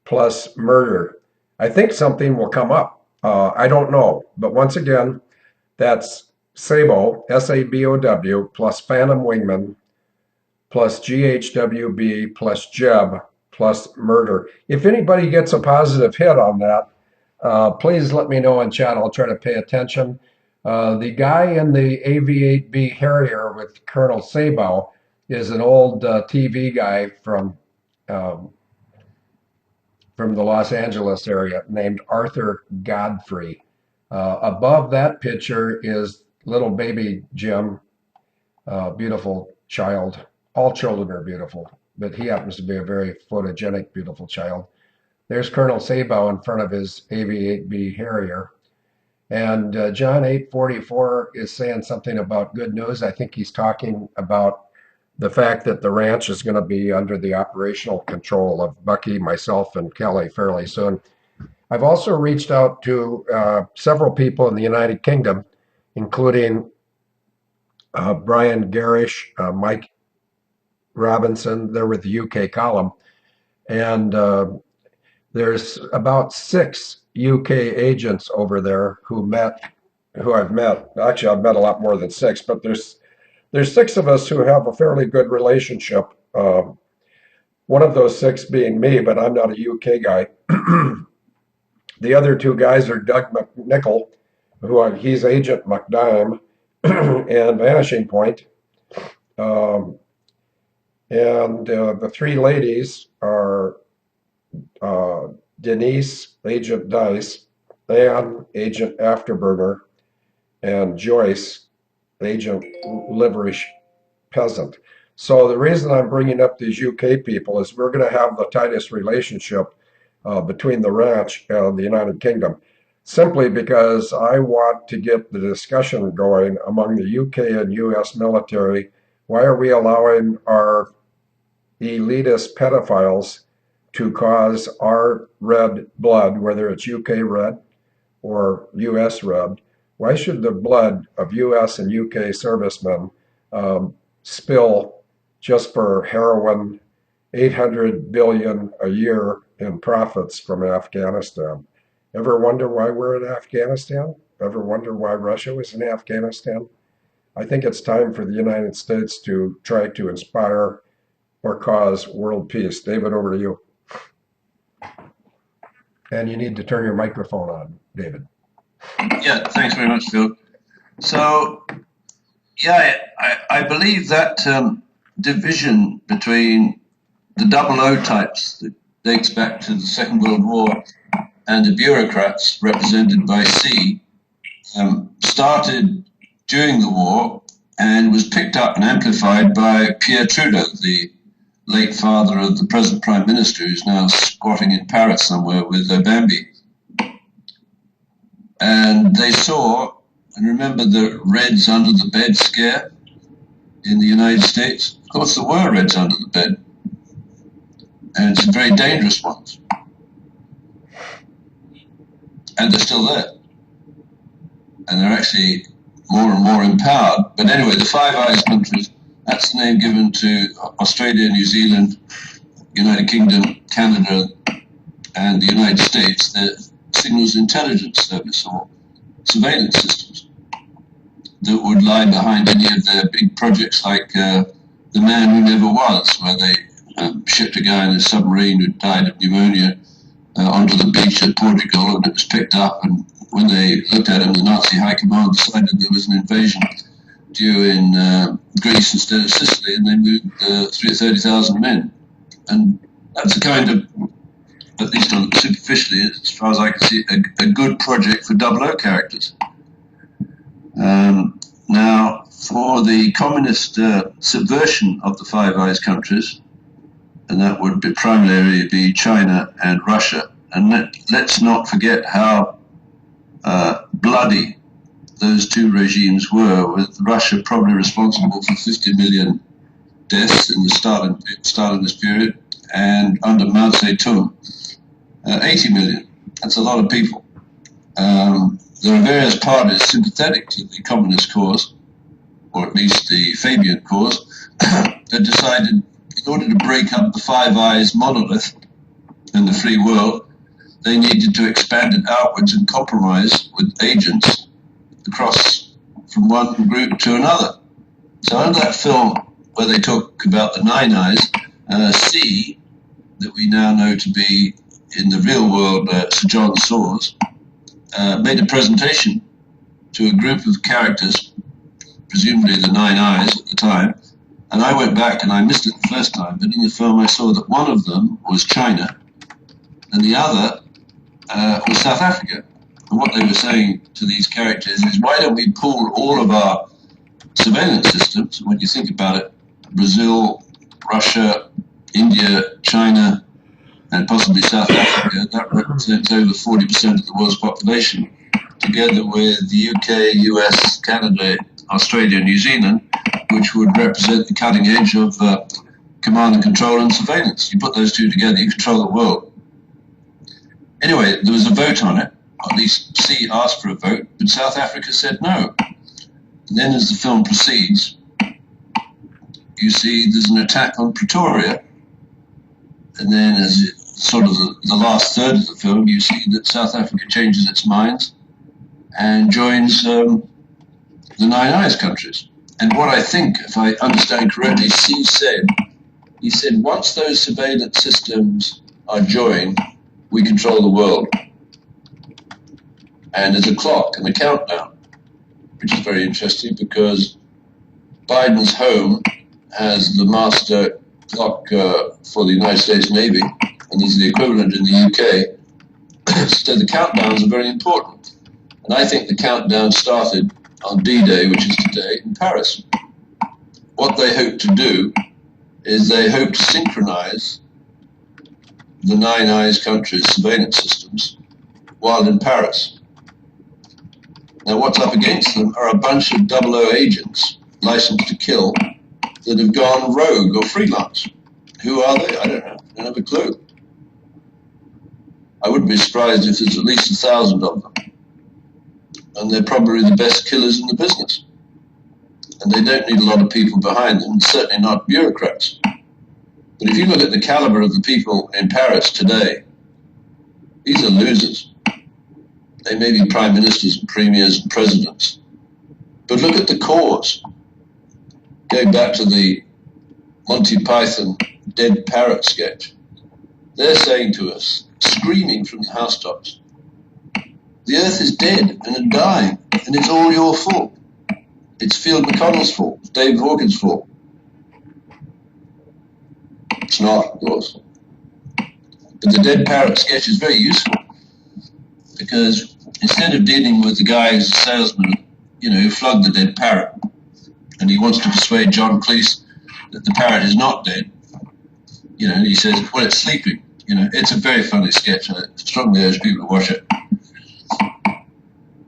plus murder. I think something will come up. I don't know. But once again, that's Sabo, Sabow, plus Phantom Wingman, plus GHWB, plus Jeb, plus murder. If anybody gets a positive hit on that, please let me know in chat. I'll try to pay attention. The guy in the AV-8B Harrier with Colonel Sabo is an old TV guy from the Los Angeles area named Arthur Godfrey. Above that picture is little baby Jim, beautiful child. All children are beautiful, but he happens to be a very photogenic, beautiful child. There's Colonel Sabo in front of his AV-8B Harrier. And John 844 is saying something about good news. I think he's talking about the fact that the ranch is going to be under the operational control of Bucky, myself, and Kelly fairly soon. I've also reached out to several people in the United Kingdom, including Brian Garish, Mike Robinson. They're with the UK column. And there's about 6 UK agents over there who I've met. Actually, I've met a lot more than 6, but there's 6 of us who have a fairly good relationship. One of those 6 being me, but I'm not a UK guy. The other 2 guys are Doug McNichol, he's Agent McDime, and Vanishing Point. And the 3 ladies are Denise, Agent Dice, Anne, Agent Afterburner, and Joyce, Agent Liverish Peasant. So the reason I'm bringing up these UK people is we're going to have the tightest relationship between the ranch and the United Kingdom, simply because I want to get the discussion going among the UK and US military. Why are we allowing our elitist pedophiles to cause our red blood, whether it's UK red or US red? Why should the blood of US and UK servicemen spill just for heroin, 800 billion a year in profits from Afghanistan? Ever wonder why we're in Afghanistan? Ever wonder why Russia was in Afghanistan? I think it's time for the United States to try to inspire or cause world peace. David, over to you. And you need to turn your microphone on, David. Yeah, thanks very much, Phil. So, yeah, I believe that division between the double O types that dates back to the Second World War and the bureaucrats represented by C started during the war and was picked up and amplified by Pierre Trudeau, the late father of the present Prime Minister, who's now squatting in Paris somewhere with Bambi. And they saw, and remember the Reds under the bed scare in the United States? Of course, there were Reds under the bed, and some very dangerous ones. And they're still there. And they're actually more and more empowered. But anyway, the Five Eyes countries, that's the name given to Australia, New Zealand, United Kingdom, Canada, and the United States. They're signals intelligence service or surveillance systems that would lie behind any of their big projects like The Man Who Never Was, where they shipped a guy in a submarine who died of pneumonia onto the beach at Portugal, and it was picked up, and when they looked at him, the Nazi high command decided there was an invasion due in Greece instead of Sicily, and they moved 30,000 men. And that's the kind of at least superficially, as far as I can see, a good project for 00 characters. Now, for the communist subversion of the Five Eyes countries, and that would be primarily be China and Russia, and let's not forget how bloody those two regimes were, with Russia probably responsible for 50 million deaths in the Stalinist period, and under Mao Zedong, 80 million. That's a lot of people. There are various parties sympathetic to the communist cause, or at least the Fabian cause, that decided in order to break up the Five Eyes monolith in the free world, they needed to expand it outwards and compromise with agents across from one group to another. So under that film where they talk about the Nine Eyes, C, that we now know to be in the real world Sir John Soares, made a presentation to a group of characters, presumably the Nine Eyes at the time, and I went back and I missed it the first time, but in the film I saw that one of them was China and the other was South Africa. And what they were saying to these characters is, why don't we pool all of our surveillance systems? When you think about it, Brazil, Russia, India, China, and possibly South Africa, that represents over 40% of the world's population, together with the UK, US, Canada, Australia, New Zealand, which would represent the cutting edge of command and control and surveillance. You put those two together, you control the world. Anyway, there was a vote on it, or at least C asked for a vote, but South Africa said no. And then as the film proceeds, you see there's an attack on Pretoria, and then as it sort of the last third of the film, you see that South Africa changes its minds and joins the Nine Eyes countries. And what I think, if I understand correctly, C said, he said, once those surveillance systems are joined, we control the world. And there's a clock and a countdown, which is very interesting because Biden's home has the master clock for the United States Navy, and there's the equivalent in the UK. So the countdowns are very important. And I think the countdown started on D-Day, which is today, in Paris. What they hope to do is they hope to synchronize the Nine Eyes countries' surveillance systems while in Paris. Now what's up against them are a bunch of 00 agents licensed to kill that have gone rogue or freelance. Who are they? I don't know. I don't have a clue. I wouldn't be surprised if there's at least 1,000 of them. And they're probably the best killers in the business. And they don't need a lot of people behind them, certainly not bureaucrats. But if you look at the caliber of the people in Paris today, these are losers. They may be prime ministers and premiers and presidents. But look at the cause. Going back to the Monty Python dead parrot sketch, they're saying to us, screaming from the housetops, the earth is dead and dying, and it's all your fault. It's Field McConnell's fault. It's Dave Hawkins' fault. It's not, of course. But the dead parrot sketch is very useful because instead of dealing with the guy who's a salesman, who flogged the dead parrot, and he wants to persuade John Cleese that the parrot is not dead, he says, well, it's sleeping. It's a very funny sketch. I strongly urge people to watch it.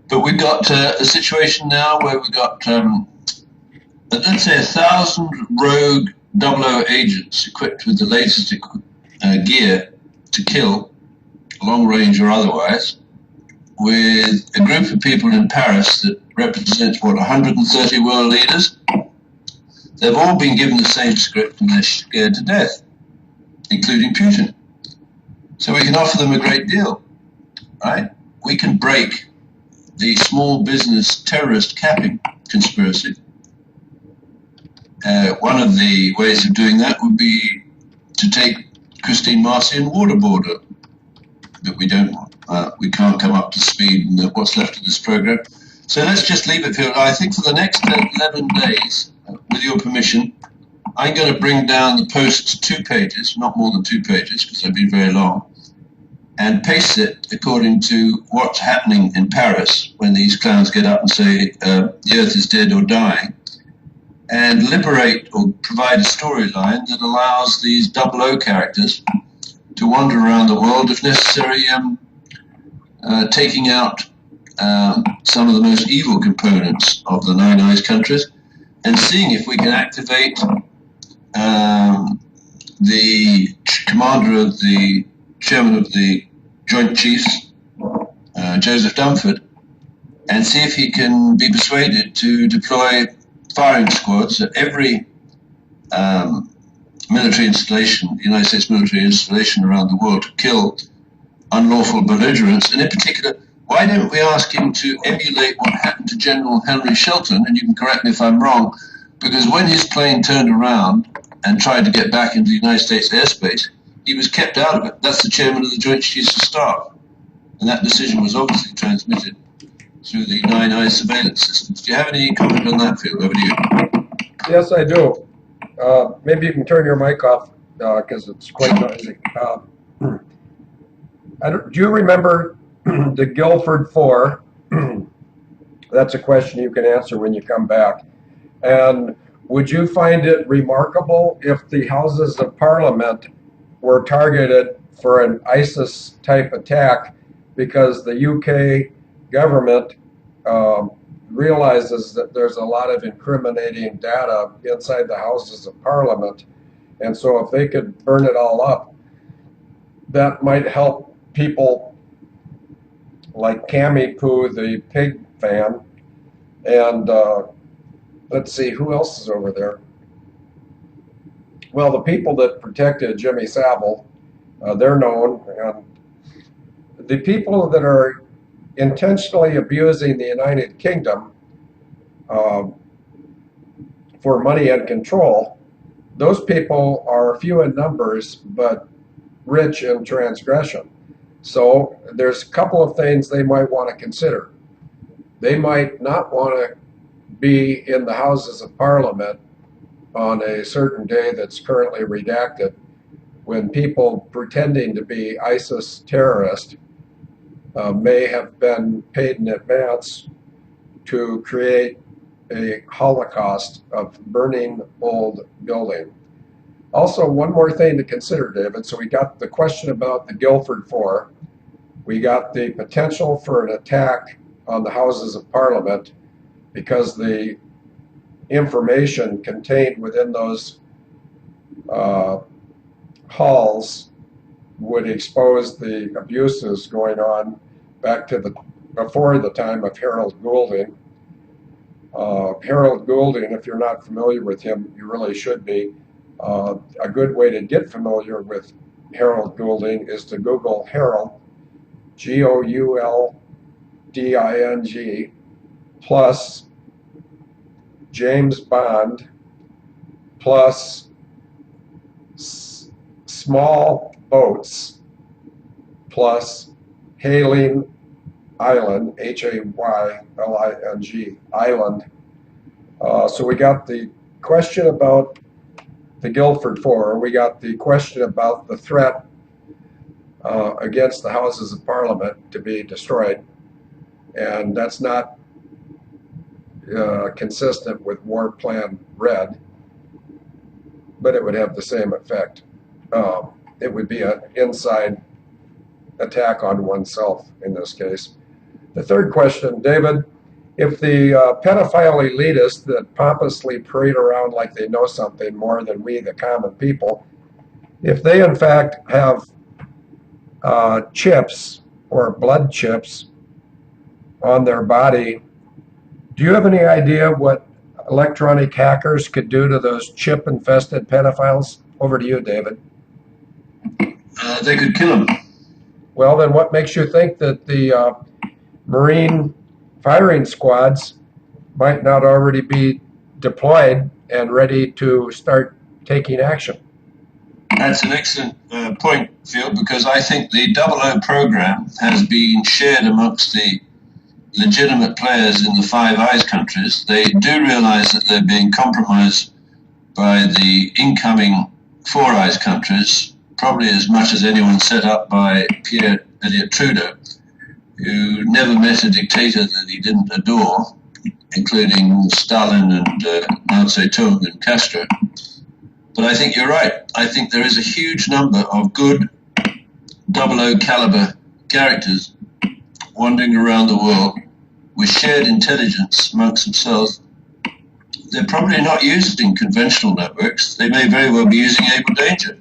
But we've got a situation now where we've got, let's say, 1,000 rogue 00 agents equipped with the latest gear to kill, long range or otherwise, with a group of people in Paris that represents, 130 world leaders. They've all been given the same script and they're scared to death, including Putin. So we can offer them a great deal, right? We can break the small business terrorist capping conspiracy. One of the ways of doing that would be to take Christine Marcy and waterboard her. But we don't. We can't come up to speed in what's left of this program. So let's just leave it here. I think for the next 11 days, with your permission, I'm going to bring down the posts 2 pages, not more than 2 pages, because they've been very long, and pace it according to what's happening in Paris when these clowns get up and say the Earth is dead or dying, and liberate or provide a storyline that allows these double O characters to wander around the world, if necessary, taking out some of the most evil components of the Nine Eyes countries, and seeing if we can activate the commander of the chairman of the Joint Chiefs, Joseph Dunford, and see if he can be persuaded to deploy firing squads at every military installation, United States military installation around the world, to kill unlawful belligerents. And in particular, why don't we ask him to emulate what happened to General Henry Shelton? And you can correct me if I'm wrong, because when his plane turned around and tried to get back into the United States airspace, he was kept out of it. That's the chairman of the Joint Chiefs of Staff. And that decision was obviously transmitted through the Nine Eyes surveillance systems. Do you have any comment on that, Phil? Over to you. Yes, I do. Maybe you can turn your mic off because it's quite noisy. Do you remember the Guilford 4? That's a question you can answer when you come back. And would you find it remarkable if the Houses of Parliament were targeted for an ISIS-type attack because the UK government realizes that there's a lot of incriminating data inside the Houses of Parliament, and so if they could burn it all up, that might help people like Cammy Poo, the pig fan, and let's see, who else is over there? Well, the people that protected Jimmy Savile, they're known, and the people that are intentionally abusing the United Kingdom for money and control, those people are few in numbers but rich in transgression. So there's a couple of things they might want to consider. They might not want to be in the Houses of Parliament on a certain day that's currently redacted when people pretending to be ISIS terrorists may have been paid in advance to create a holocaust of burning old building. Also, one more thing to consider, David. So we got the question about the Guilford 4. We got the potential for an attack on the Houses of Parliament because the information contained within those halls would expose the abuses going on back to before the time of Harold Goulding. Harold Goulding, if you're not familiar with him, you really should be. A good way to get familiar with Harold Goulding is to Google Harold, Goulding, plus James Bond, plus small boats, plus Hailing Island, Hayling, Island. So we got the question about the Guilford 4. We got the question about the threat against the Houses of Parliament to be destroyed. And that's not consistent with War Plan Red, but it would have the same effect. It would be an inside attack on oneself in this case. The third question, David, if the pedophile elitists that pompously parade around like they know something more than we, the common people, if they in fact have chips or blood chips on their body, do you have any idea what electronic hackers could do to those chip-infested pedophiles? Over to you, David. They could kill them. Well, then what makes you think that the Marine firing squads might not already be deployed and ready to start taking action? That's an excellent point, Phil, because I think the Double O program has been shared amongst the legitimate players in the Five Eyes countries. They do realize that they're being compromised by the incoming Four Eyes countries, probably as much as anyone set up by Pierre Elliott Trudeau, who never met a dictator that he didn't adore, including Stalin and Mao Zedong and Castro. But I think you're right. I think there is a huge number of good 00 caliber characters wandering around the world with shared intelligence amongst themselves. They're probably not using conventional networks. They may very well be using Able Danger.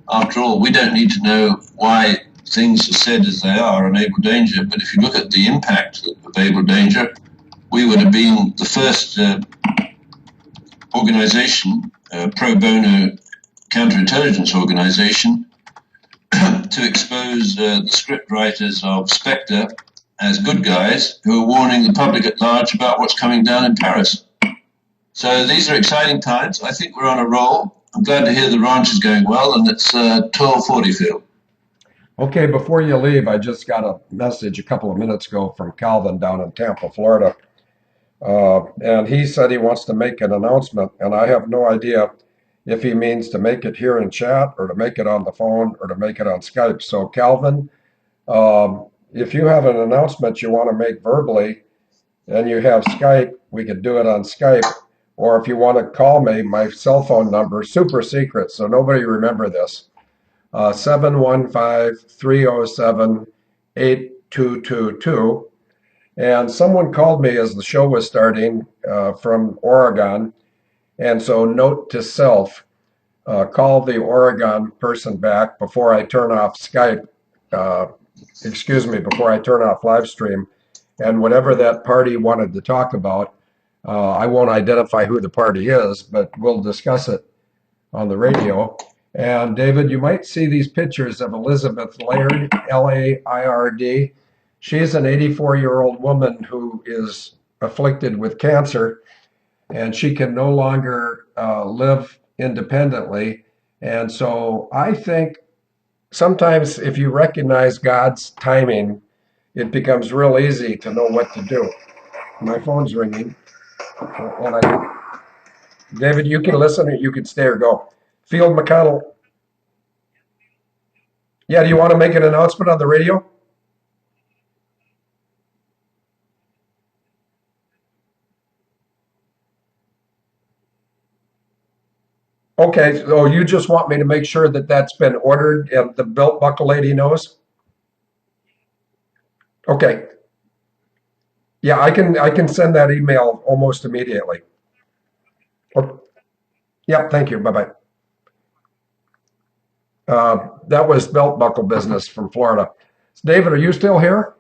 After all, we don't need to know why things are said as they are on Able Danger, but if you look at the impact of Able Danger, we would have been the first organization, pro bono counterintelligence organization, to expose the script writers of Spectre as good guys who are warning the public at large about what's coming down in Paris. So these are exciting times. I think we're on a roll. I'm glad to hear the ranch is going well, and it's 12:40, Phil. Okay, before you leave, I just got a message a couple of minutes ago from Calvin down in Tampa, Florida. And he said he wants to make an announcement, and I have no idea if he means to make it here in chat or to make it on the phone or to make it on Skype. So Calvin, if you have an announcement you want to make verbally and you have Skype, we could do it on Skype. Or if you want to call me, my cell phone number, super secret, so nobody remember this, 715-307-8222. And someone called me as the show was starting from Oregon. And so note to self, call the Oregon person back before I turn off Skype, before I turn off live stream. And whatever that party wanted to talk about, I won't identify who the party is, but we'll discuss it on the radio. And David, you might see these pictures of Elizabeth Laird, Laird. She's an 84-year-old woman who is afflicted with cancer, and she can no longer live independently. And so I think sometimes if you recognize God's timing, it becomes real easy to know what to do. My phone's ringing. David, you can listen or you can stay or go. Field McConnell. Yeah, do you want to make an announcement on the radio? Okay, so you just want me to make sure that that's been ordered and the belt buckle lady knows? Okay. Yeah, I can send that email almost immediately. Oh, yeah, thank you. Bye-bye. That was belt buckle business from Florida. David, are you still here?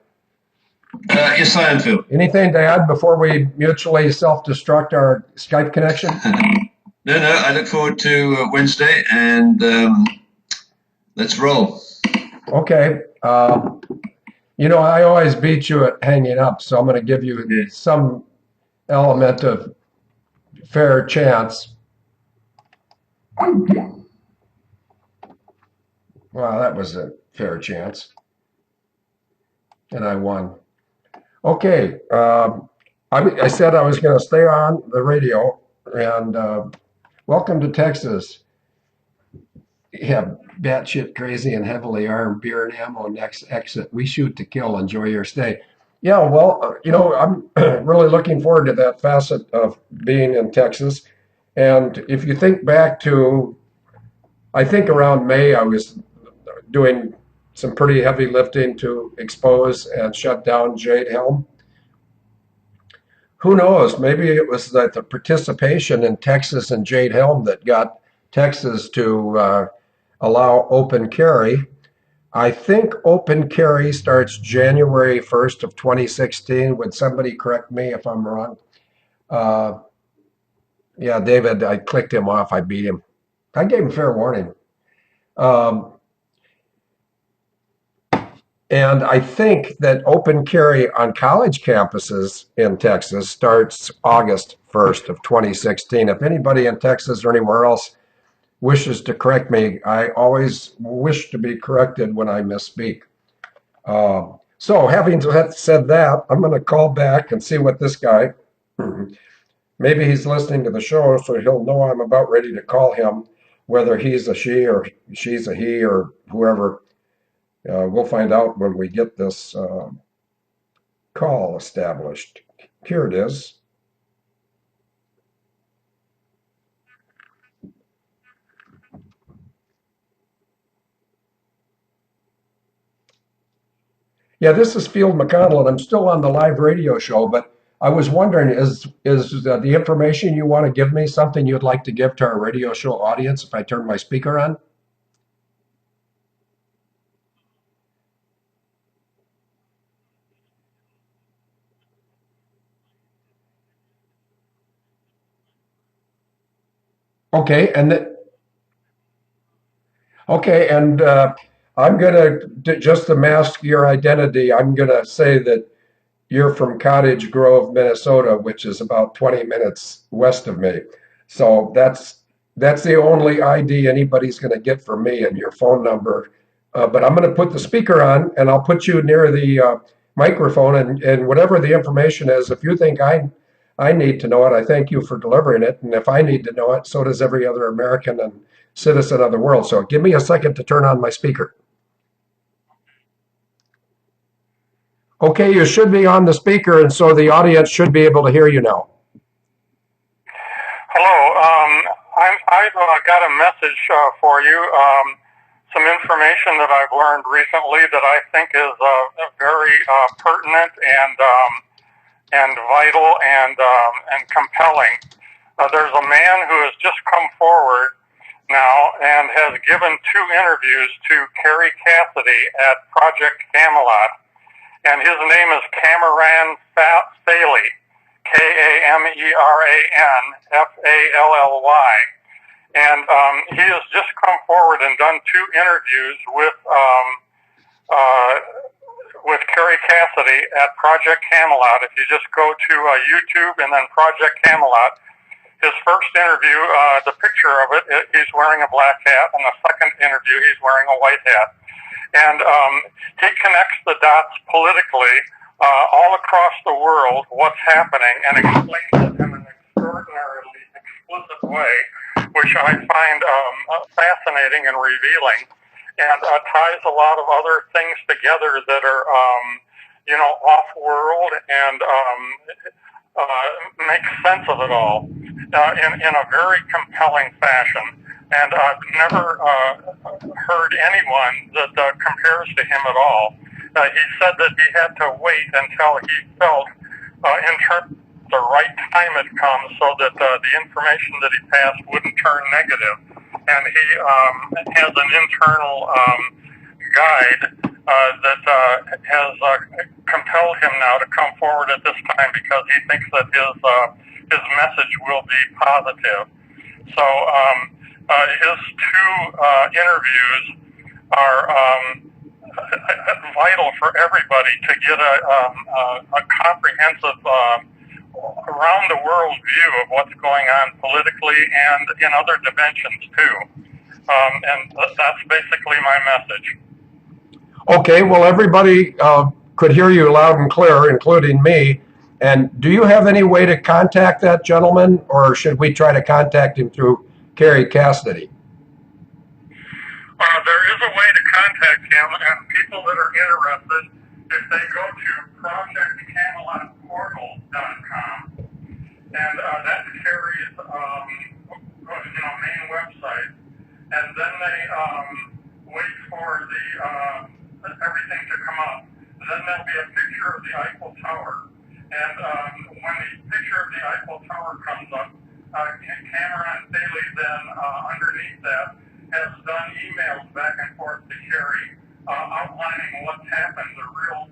Yes, I am, Phil. Anything to add before we mutually self-destruct our Skype connection? No, I look forward to Wednesday, and let's roll. Okay. I always beat you at hanging up, so I'm going to give you some element of fair chance. Well, that was a fair chance. And I won. Okay. I said I was going to stay on the radio, and welcome to Texas. Yeah, batshit crazy and heavily armed, beer and ammo, next exit. We shoot to kill. Enjoy your stay. Yeah, well, I'm really looking forward to that facet of being in Texas. And if you think back to, I think around May, I was doing some pretty heavy lifting to expose and shut down Jade Helm. Who knows? Maybe it was that the participation in Texas and Jade Helm that got Texas to allow open carry. I think open carry starts January 1st of 2016. Would somebody correct me if I'm wrong? Yeah, David, I clicked him off. I beat him. I gave him fair warning. And I think that open carry on college campuses in Texas starts August 1st of 2016. If anybody in Texas or anywhere else wishes to correct me, I always wish to be corrected when I misspeak. So having said that, I'm going to call back and see what this guy, maybe he's listening to the show, so he'll know I'm about ready to call him. whether he's a she or she's a he or whoever, we'll find out when we get this call established. Here it is. Yeah, this is Field McConnell, and I'm still on the live radio show, but I was wondering, is the information you want to give me something you'd like to give to our radio show audience if I turn my speaker on? Okay, I'm gonna just to mask your identity. I'm gonna say that you're from Cottage Grove, Minnesota, which is about 20 minutes west of me. So that's the only ID anybody's going to get from me and your phone number. But I'm going to put the speaker on, and I'll put you near the microphone, and whatever the information is, if you think I need to know it, I thank you for delivering it. And if I need to know it, so does every other American and citizen of the world. So give me a second to turn on my speaker. Okay, you should be on the speaker, and so the audience should be able to hear you now. Hello. I've got a message for you. Some information that I've learned recently that I think is very pertinent and vital and compelling. There's a man who has just come forward now and has given 2 interviews to Carrie Cassidy at Project Camelot, and his name is Cameron Falley. Cameran Falley. And he has just come forward and done 2 interviews with Carrie Cassidy at Project Camelot. If you just go to YouTube and then Project Camelot, his first interview, the picture of it, he's wearing a black hat, and the second interview, he's wearing a white hat. And he connects the dots politically all across the world, what's happening, and explains it in an extraordinarily explicit way, which I find fascinating and revealing, and ties a lot of other things together that are, off-world and makes sense of it all in a very compelling fashion. And I've never heard anyone that compares to him at all. He said that he had to wait until he felt in terms of the right time had come so that the information that he passed wouldn't turn negative. And he has an internal guide that has compelled him now to come forward at this time because he thinks that his message will be positive. So his 2 interviews are vital for everybody to get a comprehensive around the world view of what's going on politically and in other dimensions too. And that's basically my message. Okay, well, everybody could hear you loud and clear, including me. And do you have any way to contact that gentleman, or should we try to contact him through Carrie Cassidy? There is a way to contact him, and people that are interested, if they go to projectcamelotportal.com, and that's Carrie's main website, and then they wait for the everything to come up. Then there'll be a picture of the Eiffel Tower, and when the picture of the Eiffel Tower comes up, Cameron Falley then underneath that has done emails back and forth to Carrie, outlining what's happened, the real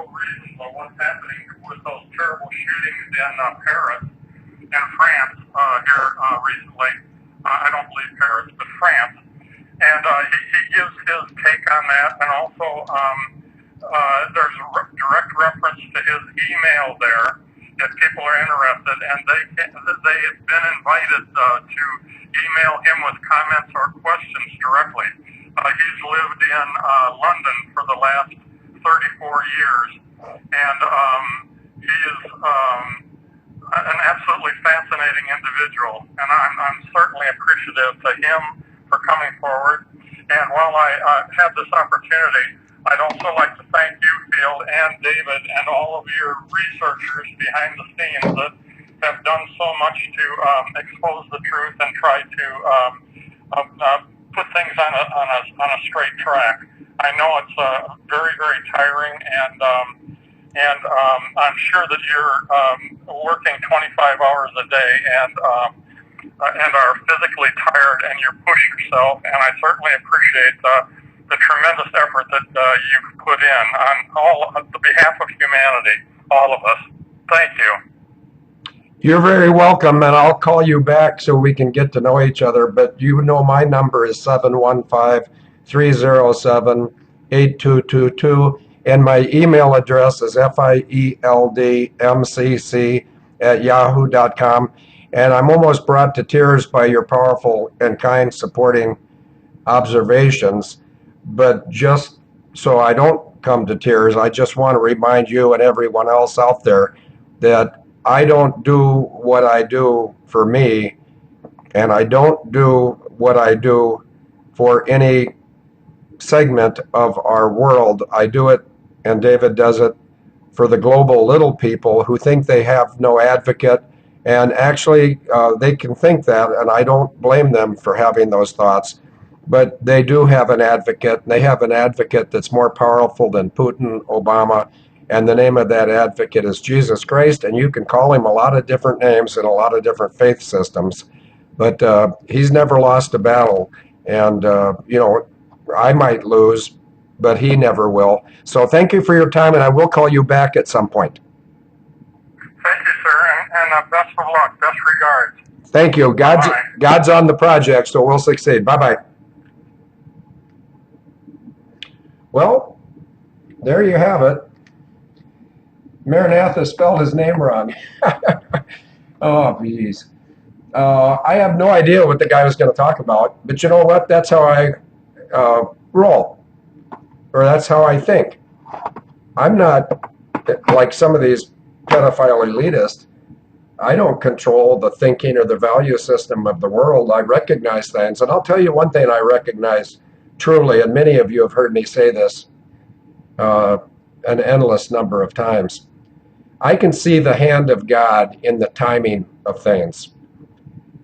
reasons of what's happening with those terrible shootings in Paris and France here recently. I don't believe Paris, but France. And he gives his take on that, and also there's a direct reference to his email there if people are interested, and they've been invited to email him with comments or questions directly. He's lived in London for the last 34 years, and he is an absolutely fascinating individual, and I'm certainly appreciative to him coming forward. And while I have this opportunity, I'd also like to thank you, Field, and David, and all of your researchers behind the scenes that have done so much to expose the truth and try to put things on a straight track. I know it's very, very tiring, and I'm sure that you're working 25 hours a day and are physically tired, and you push yourself. And I certainly appreciate the tremendous effort that you've put in on the behalf of humanity, all of us. Thank you. You're very welcome, and I'll call you back so we can get to know each other. But you know my number is 715-307-8222, and my email address is fieldmcc@yahoo.com. And I'm almost brought to tears by your powerful and kind supporting observations. But just so I don't come to tears, I just want to remind you and everyone else out there that I don't do what I do for me, and I don't do what I do for any segment of our world. I do it, and David does it, for the global little people who think they have no advocate. And actually, they can think that, and I don't blame them for having those thoughts. But they do have an advocate, and they have an advocate that's more powerful than Putin, Obama, and the name of that advocate is Jesus Christ, and you can call him a lot of different names in a lot of different faith systems, but he's never lost a battle. And, I might lose, but he never will. So thank you for your time, and I will call you back at some point. Thank you, sir, and best of luck. Best regards. Thank you. God's on the project, so we'll succeed. Bye-bye. Well, there you have it. Maranatha spelled his name wrong. Oh, geez. I have no idea what the guy was going to talk about, but you know what? That's how I roll, or that's how I think. I'm not like some of these pedophile elitists. I don't control the thinking or the value system of the world. I recognize things, and I'll tell you one thing I recognize truly, and many of you have heard me say this an endless number of times. I can see the hand of God in the timing of things.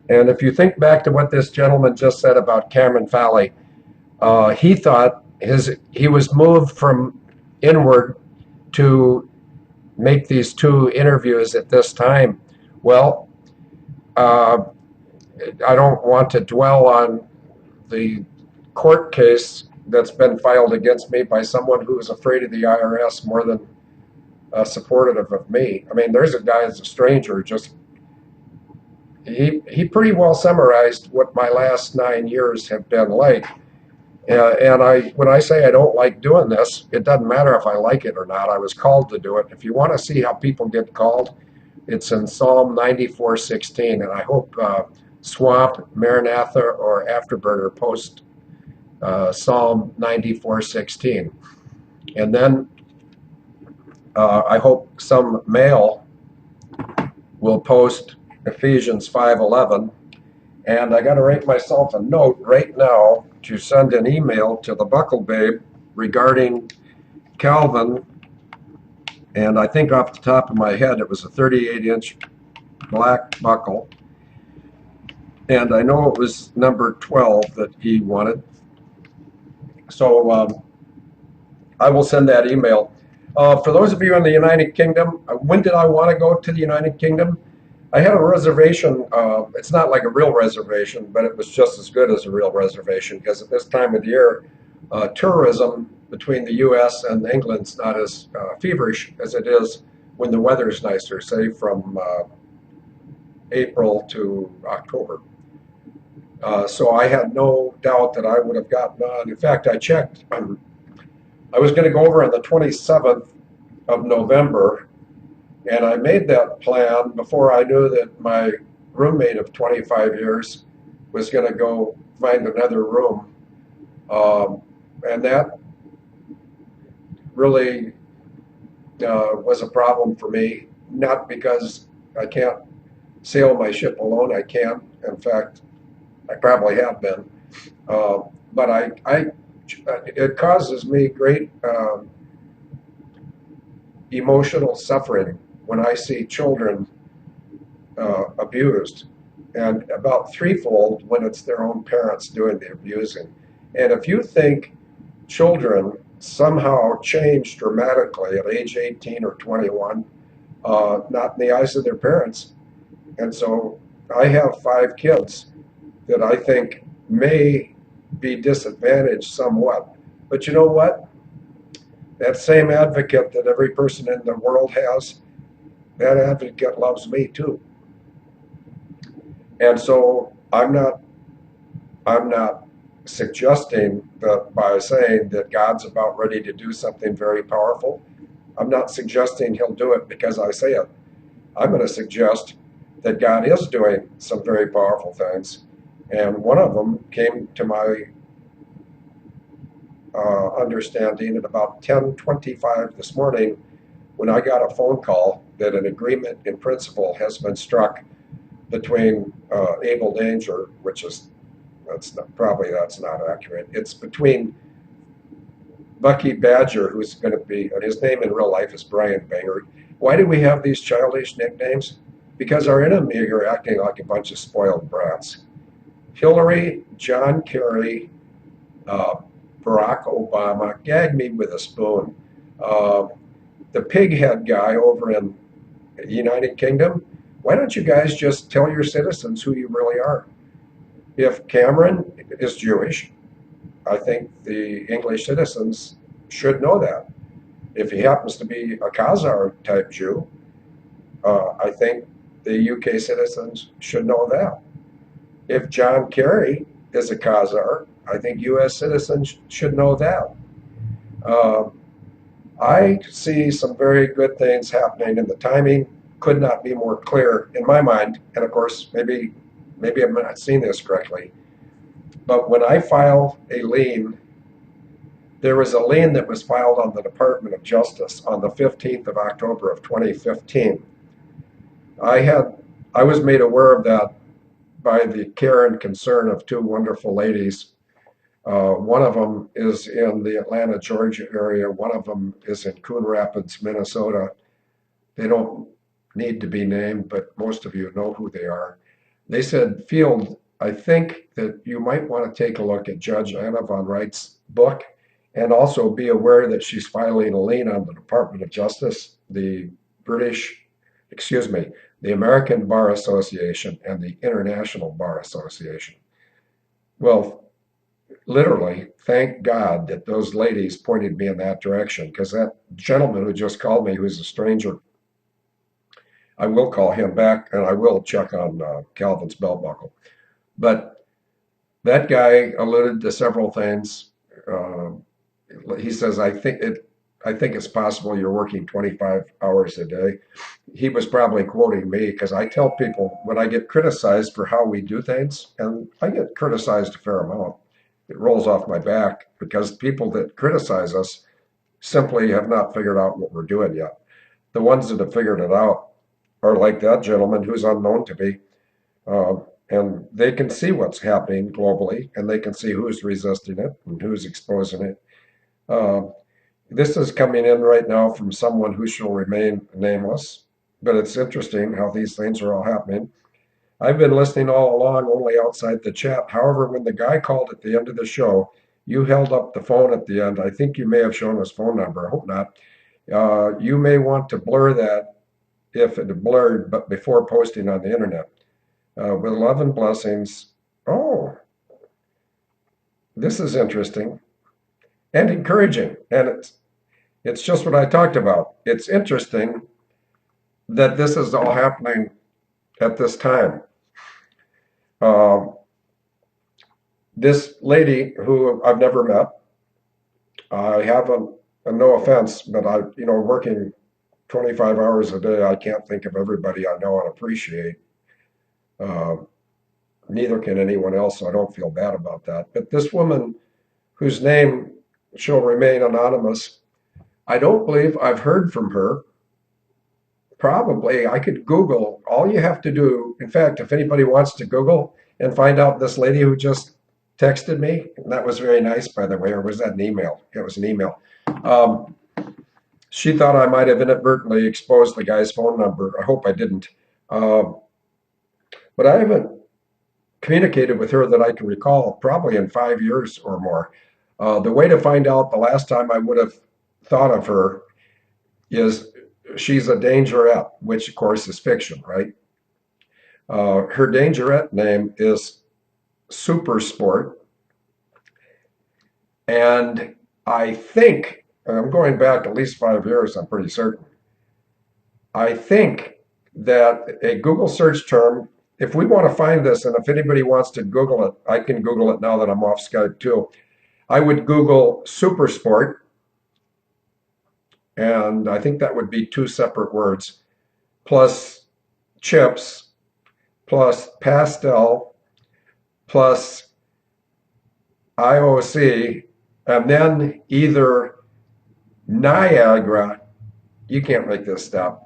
And if you think back to what this gentleman just said about Cameron Falley, he thought he was moved from inward to make these two interviews at this time. Well, I don't want to dwell on the court case that's been filed against me by someone who is afraid of the IRS more than supportive of me. I mean, there's a guy as a stranger, he pretty well summarized what my last 9 years have been like. And when I say I don't like doing this, it doesn't matter if I like it or not. I was called to do it. If you want to see how people get called, it's in Psalm 94:16, and I hope Swamp, Maranatha, or Afterburner post Psalm 94:16. And then I hope some male will post Ephesians 5:11. And I got to write myself a note right now to send an email to the Buckle Babe regarding Calvin. And I think off the top of my head, it was a 38-inch black buckle. And I know it was number 12 that he wanted. So I will send that email. For those of you in the United Kingdom, when did I want to go to the United Kingdom? I had a reservation. It's not like a real reservation, but it was just as good as a real reservation, because at this time of the year, tourism between the U.S. and England's not as feverish as it is when the weather's nicer, say from April to October. So I had no doubt that I would have gotten on. In fact, I checked. I was going to go over on the 27th of November, and I made that plan before I knew that my roommate of 25 years was going to go find another room. And that really was a problem for me, not because I can't sail my ship alone. I can. In fact, I probably have been. But it causes me great emotional suffering when I see children abused, and about threefold when it's their own parents doing the abusing. And if you think children somehow change dramatically at age 18 or 21, not in the eyes of their parents. And so I have 5 kids that I think may be disadvantaged somewhat. But you know what? That same advocate that every person in the world has, that advocate loves me too. And so I'm not suggesting that by saying that God's about ready to do something very powerful. I'm not suggesting he'll do it because I say it. I'm going to suggest that God is doing some very powerful things. And one of them came to my understanding at about 10:25 this morning when I got a phone call that an agreement in principle has been struck between Abel Danger, which is that's not accurate. It's between Bucky Badger, who's going to be, and his name in real life is Brian Banger. Why do we have these childish nicknames? Because our enemy are acting like a bunch of spoiled brats. Hillary, John Kerry, uh, Barack Obama, gag me with a spoon. Uh, the pighead guy over in the United Kingdom, why don't you guys just tell your citizens who you really are? If Cameron is Jewish, I think the English citizens should know that. If he happens to be a Khazar type Jew, I think the UK citizens should know that. If John Kerry is a Khazar, I think US citizens should know that. Uh, I see some very good things happening, and the timing could not be more clear in my mind. And of course, maybe I'm not seeing this correctly, but when I file a lien, there was a lien that was filed on the Department of Justice on the 15th of October of 2015. I had I was made aware of that by the care and concern of 2 wonderful ladies. One of them is in the Atlanta, Georgia area. One of them is in Coon Rapids, Minnesota. They don't need to be named, but most of you know who they are. They said, Field, I think that you might want to take a look at Judge Anna Von Wright's book and also be aware that she's filing a lien on the Department of Justice, the British, excuse me, the American Bar Association and the International Bar Association. Well, literally, thank God that those ladies pointed me in that direction because that gentleman who just called me, who's a stranger, I will call him back and I will check on Calvin's belt buckle. But that guy alluded to several things. Uh, he says, I think it's possible you're working 25 hours a day. He was probably quoting me because I tell people when I get criticized for how we do things, and I get criticized a fair amount, it rolls off my back because people that criticize us simply have not figured out what we're doing yet. The ones that have figured it out are like that gentleman who's unknown to me, uh, and they can see what's happening globally, and they can see who's resisting it and who's exposing it. Uh, this is coming in right now from someone who shall remain nameless, but it's interesting how these things are all happening. I've been listening all along, only outside the chat. However, when the guy called at the end of the show, you held up the phone at the end. I think you may have shown his phone number. I hope not. You may want to blur that if it blurred, but before posting on the internet. With love and blessings. Oh, this is interesting and encouraging. And it's just what I talked about. It's interesting that this is all happening at this time. Uh, this lady who I've never met, I haven't, and no offense, but working 25 hours a day, I can't think of everybody I know and appreciate. Uh, Neither can anyone else, so I don't feel bad about that. But this woman, whose name shall remain anonymous, I don't believe I've heard from her. Probably I could Google. All you have to do, in fact, if anybody wants to Google and find out this lady who just texted me. That was very nice, by the way, or was that an email? It was an email. Um, she thought I might have inadvertently exposed the guy's phone number. I hope I didn't. Um, but I haven't communicated with her that I can recall, probably in 5 years or more. The way to find out the last time I would have thought of her is she's a dangerette, which of course is fiction, right? Her dangerette name is Super Sport. And I think, I'm going back at least 5 years, I'm pretty certain. I think that a Google search term, if we want to find this, and if anybody wants to Google it, I can Google it now that I'm off Skype too. I would Google Super Sport, and I think that would be two separate words, plus chips, plus pastel, plus IOC, and then either Niagara, you can't make this stuff,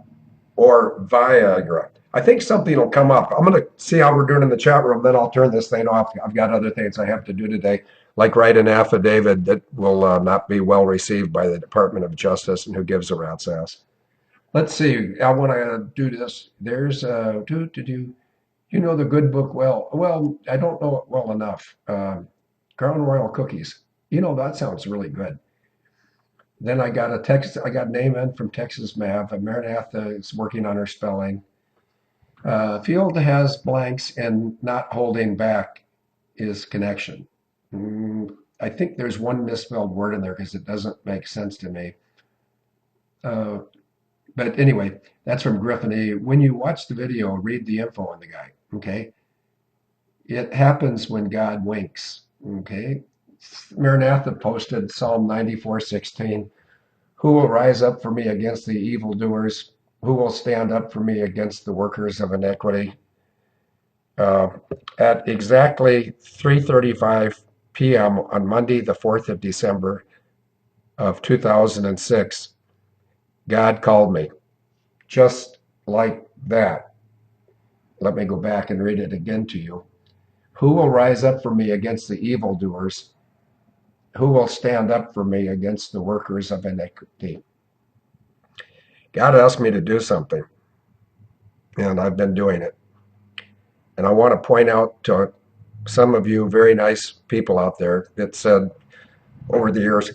or Viagra. I think something will come up. I'm going to see how we're doing in the chat room, then I'll turn this thing off. I've got other things I have to do today, like write an affidavit that will not be well received by the Department of Justice, and who gives a rat's ass. Let's see. I want to do this. There's You know the good book well. Well, I don't know it well enough. Crown Royal Cookies. You know, that sounds really good. Then I got a text. I got a name in from Texas Mav. Maranatha is working on her spelling. Field has blanks and not holding back is connection. I think there's one misspelled word in there because it doesn't make sense to me. But anyway, that's from Griffin E. When you watch the video, read the info on the guy. Okay. It happens when God winks. Okay. Maranatha posted Psalm 94:16. Who will rise up for me against the evildoers? Who will stand up for me against the workers of iniquity? Uh, at exactly 3:35 p.m. on Monday, the 4th of December of 2006, God called me just like that. Let me go back and read it again to you. Who will rise up for me against the evildoers? Who will stand up for me against the workers of iniquity? God asked me to do something, and I've been doing it. And I want to point out to some of you very nice people out there that said over the years,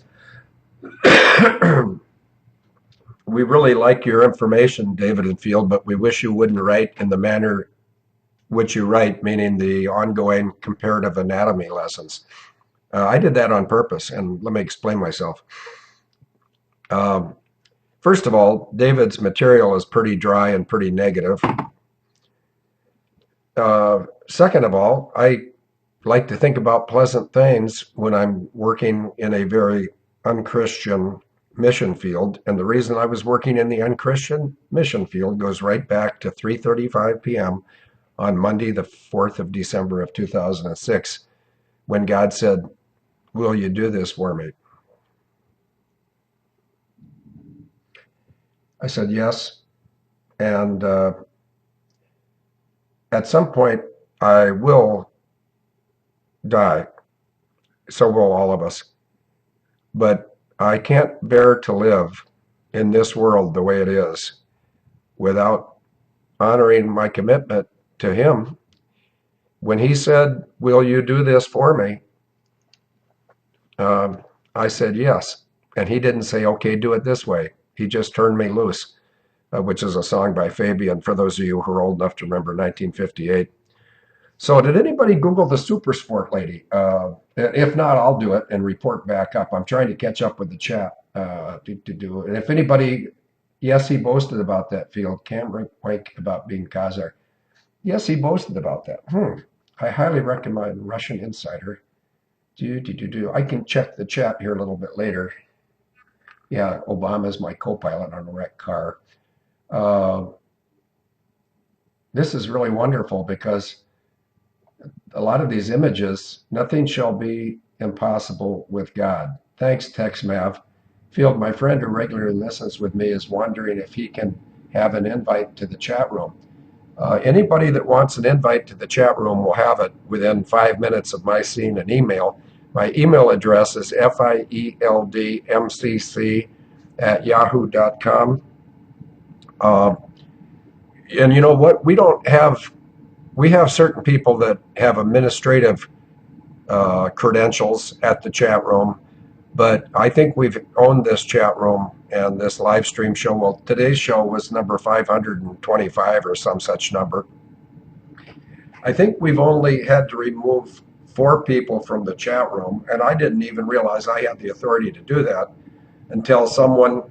we really like your information, David and Field, but we wish you wouldn't write in the manner which you write, meaning the ongoing comparative anatomy lessons. I did that on purpose, and let me explain myself. Um, First of all, David's material is pretty dry and pretty negative. Second of all, I like to think about pleasant things when I'm working in a very unchristian mission field. And the reason I was working in the unchristian mission field goes right back to 3:35 p.m. on Monday, the 4th of December of 2006, when God said, will you do this for me? I said, yes. And at some point, I will die. So will all of us. But I can't bear to live in this world the way it is without honoring my commitment to him. When he said, will you do this for me? I said, yes. And he didn't say, okay, do it this way. He just turned me loose, which is a song by Fabian, for those of you who are old enough to remember 1958. So did anybody Google the super sport lady? If not, I'll do it and report back up. I'm trying to catch up with the chat to do it. And if anybody, yes, he boasted about that Field. Cam Wink about being Khazar. Yes, he boasted about that. I highly recommend Russian Insider. I can check the chat here a little bit later. Yeah, Obama's my co-pilot on a wrecked car. This is really wonderful because a lot of these images, nothing shall be impossible with God. Thanks, Tex Mav. Field, my friend who regularly listens with me, is wondering if he can have an invite to the chat room. Anybody that wants an invite to the chat room will have it within 5 minutes of my seeing an email. My email address is fieldmcc@yahoo.com. And you know what? We have certain people that have administrative credentials at the chat room, but I think we've owned this chat room and this live stream show. Well, today's show was number 525 or some such number. I think we've only had to remove 4 people from the chat room, and I didn't even realize I had the authority to do that until someone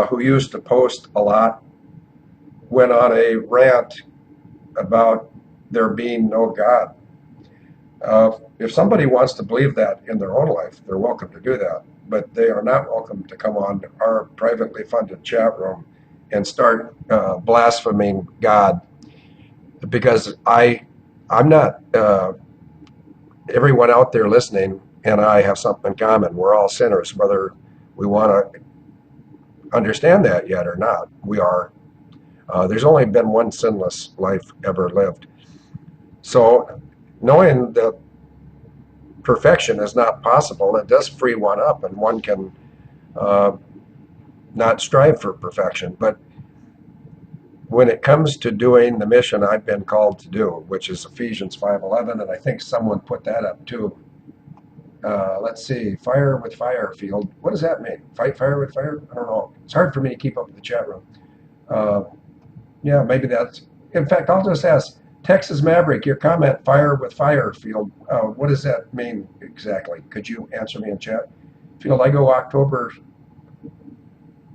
who used to post a lot went on a rant about there being no God. If somebody wants to believe that in their own life, they're welcome to do that, but they are not welcome to come on our privately funded chat room and start blaspheming God, because I'm not. Everyone out there listening and I have something in common. We're all sinners, whether we want to understand that yet or not. We are. There's only been one sinless life ever lived. So, knowing that perfection is not possible, it does free one up, and one can not strive for perfection. But when it comes to doing the mission I've been called to do, which is Ephesians 5:11, and I think someone put that up too. Let's see, fire with fire field. What does that mean? Fight fire with fire? I don't know. It's hard for me to keep up with the chat room. Yeah, maybe that's. In fact, I'll just ask Texas Maverick, your comment, fire with fire field. What does that mean exactly? Could you answer me in chat? Field, I go October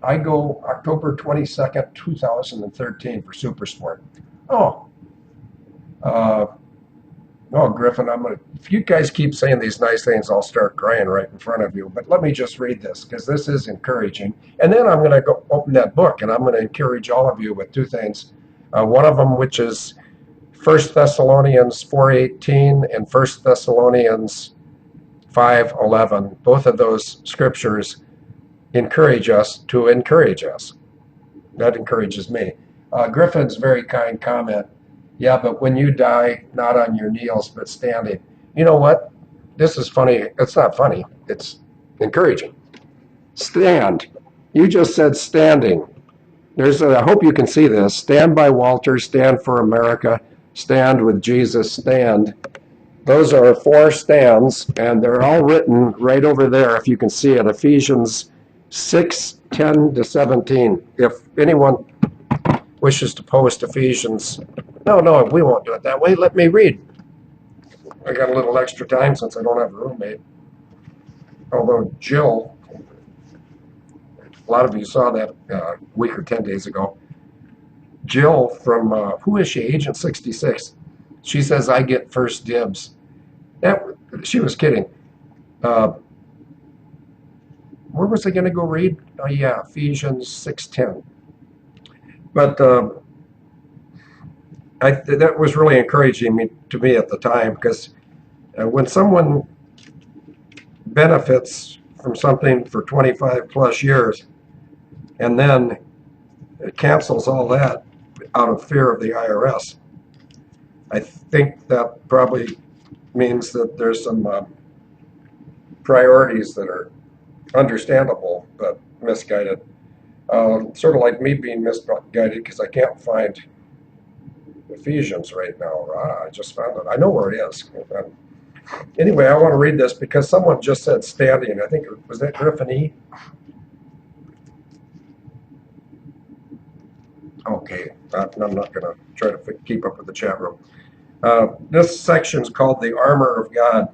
22nd, 2013 for Super Sport. Oh, no, Griffin, if you guys keep saying these nice things, I'll start crying right in front of you. But let me just read this, because this is encouraging. And then I'm going to go open that book, and I'm going to encourage all of you with 2 things. One of them, which is 1 Thessalonians 4:18 and 1 Thessalonians 5:11. Both of those scriptures encourage us to encourage us. That encourages me. Griffin's very kind comment. Yeah, but when you die, not on your knees, but standing. You know what? This is funny. It's not funny. It's encouraging. Stand. You just said standing. I hope you can see this. Stand by Walter, stand for America, stand with Jesus, stand. Those are 4 stands, and they're all written right over there, if you can see it. Ephesians 6:10-17. If anyone wishes to post Ephesians. No, we won't do it that way. Let me read. I got a little extra time since I don't have a roommate. Although Jill, a lot of you saw that a week or 10 days ago. Jill from, who is she? Agent 66. She says, I get first dibs. She was kidding. Where was I going to go read? Oh, yeah, Ephesians 6:10. But that was really encouraging to me at the time, because when someone benefits from something for 25 plus years and then it cancels all that out of fear of the IRS, I think that probably means that there's some priorities that are understandable but misguided. Sort of like me being misguided because I can't find Ephesians right now. I just found it. I know where it is. Anyway, I want to read this because someone just said standing. I think, was that Griffin E? Okay, I'm not going to try to keep up with the chat room. This section is called the armor of God.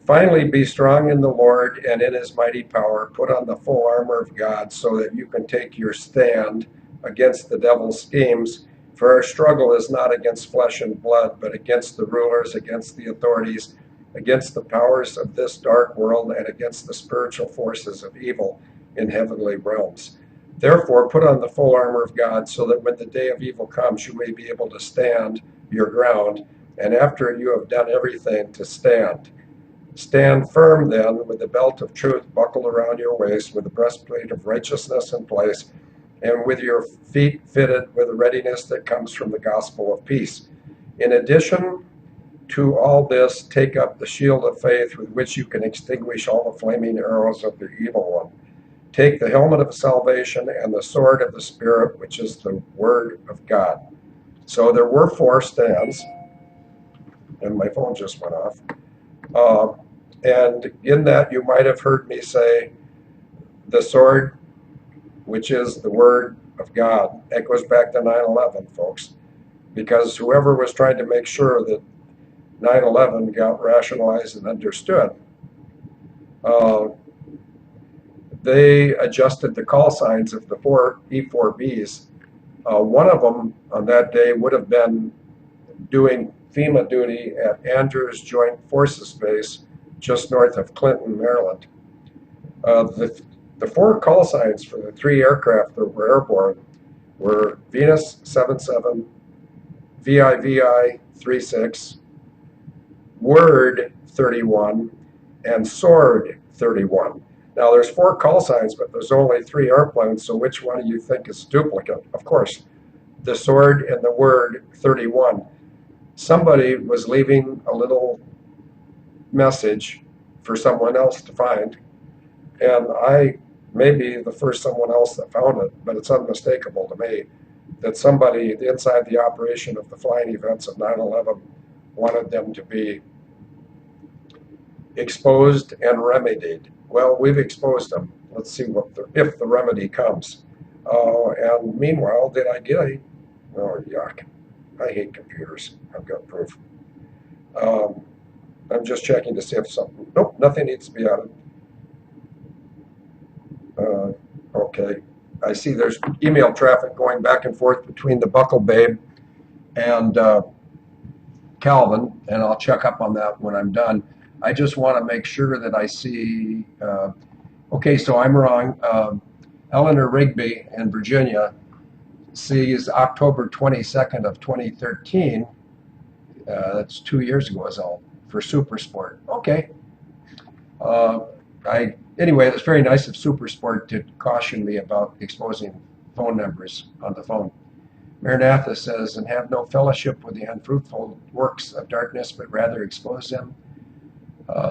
Finally, be strong in the Lord and in his mighty power. Put on the full armor of God so that you can take your stand against the devil's schemes. For our struggle is not against flesh and blood, but against the rulers, against the authorities, against the powers of this dark world, and against the spiritual forces of evil in heavenly realms. Therefore, put on the full armor of God so that when the day of evil comes, you may be able to stand your ground, and after you have done everything, to stand. Stand firm then, with the belt of truth buckled around your waist, with the breastplate of righteousness in place, and with your feet fitted with the readiness that comes from the gospel of peace. In addition to all this, take up the shield of faith with which you can extinguish all the flaming arrows of the evil one. Take the helmet of salvation and the sword of the Spirit, which is the word of God. So there were 4 stands, and my phone just went off. And in that, you might have heard me say, the sword, which is the word of God. That goes back to 9/11, folks, because whoever was trying to make sure that 9/11 got rationalized and understood, they adjusted the call signs of the 4 E4Bs. One of them on that day would have been doing FEMA duty at Andrews Joint Forces Base, just north of Clinton, Maryland. The 4 call signs for the 3 aircraft that were airborne were Venus 77, VIVI 36, Word 31, and Sword 31. Now there's 4 call signs, but there's only 3 airplanes, so which one do you think is duplicate? Of course, the Sword and the Word 31. Somebody was leaving a little message for someone else to find, and I may be the first someone else that found it, but it's unmistakable to me that somebody inside the operation of the flying events of 9/11 wanted them to be exposed and remedied. Well, we've exposed them. Let's see if the remedy comes. And meanwhile, did I get a? Oh, yuck. I hate computers. I've got proof. I'm just checking to see if something. Nope, nothing needs to be added. Okay. I see there's email traffic going back and forth between the Buckle Babe and Calvin, and I'll check up on that when I'm done. I just want to make sure that I see. Okay, so I'm wrong. Eleanor Rigby in Virginia sees October 22nd of 2013. That's 2 years ago, is all, for Super Sport. Okay. Anyway, it's very nice of Super Sport to caution me about exposing phone numbers on the phone. Maranatha says, and have no fellowship with the unfruitful works of darkness, but rather expose them.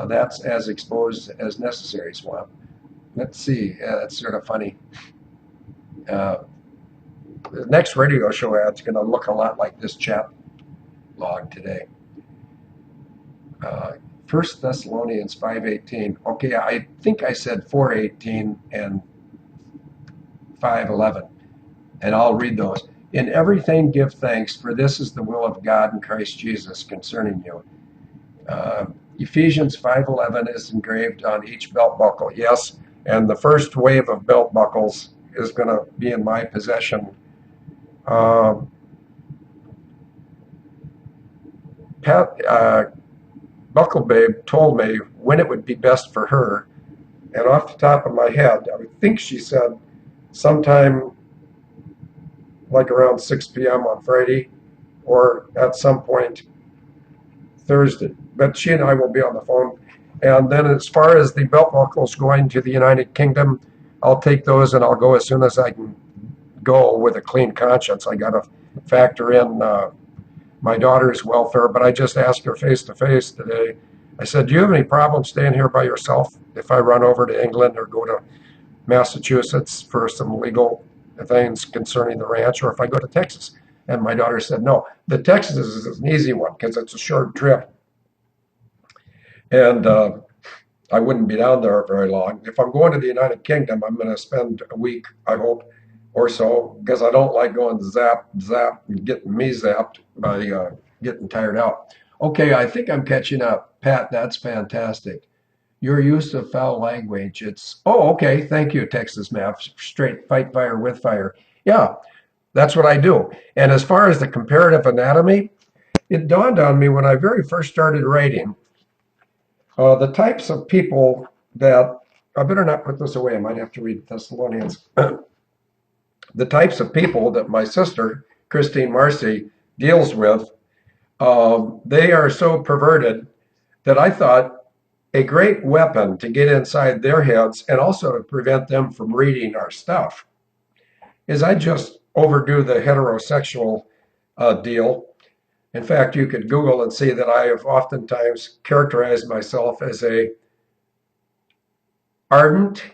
That's as exposed as necessary, Swamp. Let's see. That's sort of funny. The next radio show ad's going to look a lot like this chat log today. 1 Thessalonians 5:18. Okay, I think I said 4:18 and 5:11, and I'll read those. In everything give thanks, for this is the will of God in Christ Jesus concerning you. Ephesians 5:11 is engraved on each belt buckle. Yes, and the first wave of belt buckles is going to be in my possession. Buckle Babe told me when it would be best for her, and off the top of my head, I would think she said sometime like around 6 p.m. on Friday or at some point Thursday. But she and I will be on the phone. And then as far as the belt buckles going to the United Kingdom, I'll take those and I'll go as soon as I can go with a clean conscience. I got to factor in my daughter's welfare, but I just asked her face to face today. I said, do you have any problem staying here by yourself if I run over to England or go to Massachusetts for some legal things concerning the ranch, or if I go to Texas? And my daughter said, no. The Texas is an easy one because it's a short trip. And I wouldn't be down there very long. If I'm going to the United Kingdom, I'm going to spend a week, I hope, or so, because I don't like going zap, and getting me zapped by getting tired out. Okay, I think I'm catching up. Pat, that's fantastic. Your use of foul language, okay, thank you, Texas Map. Straight fight fire with fire. Yeah, that's what I do. And as far as the comparative anatomy, it dawned on me when I very first started writing, the types of people that, I better not put this away, I might have to read Thessalonians. The types of people that my sister, Christine Marcy, deals with, they are so perverted that I thought a great weapon to get inside their heads and also to prevent them from reading our stuff is I just overdo the heterosexual deal. In fact, you could Google and see that I have oftentimes characterized myself as a ardent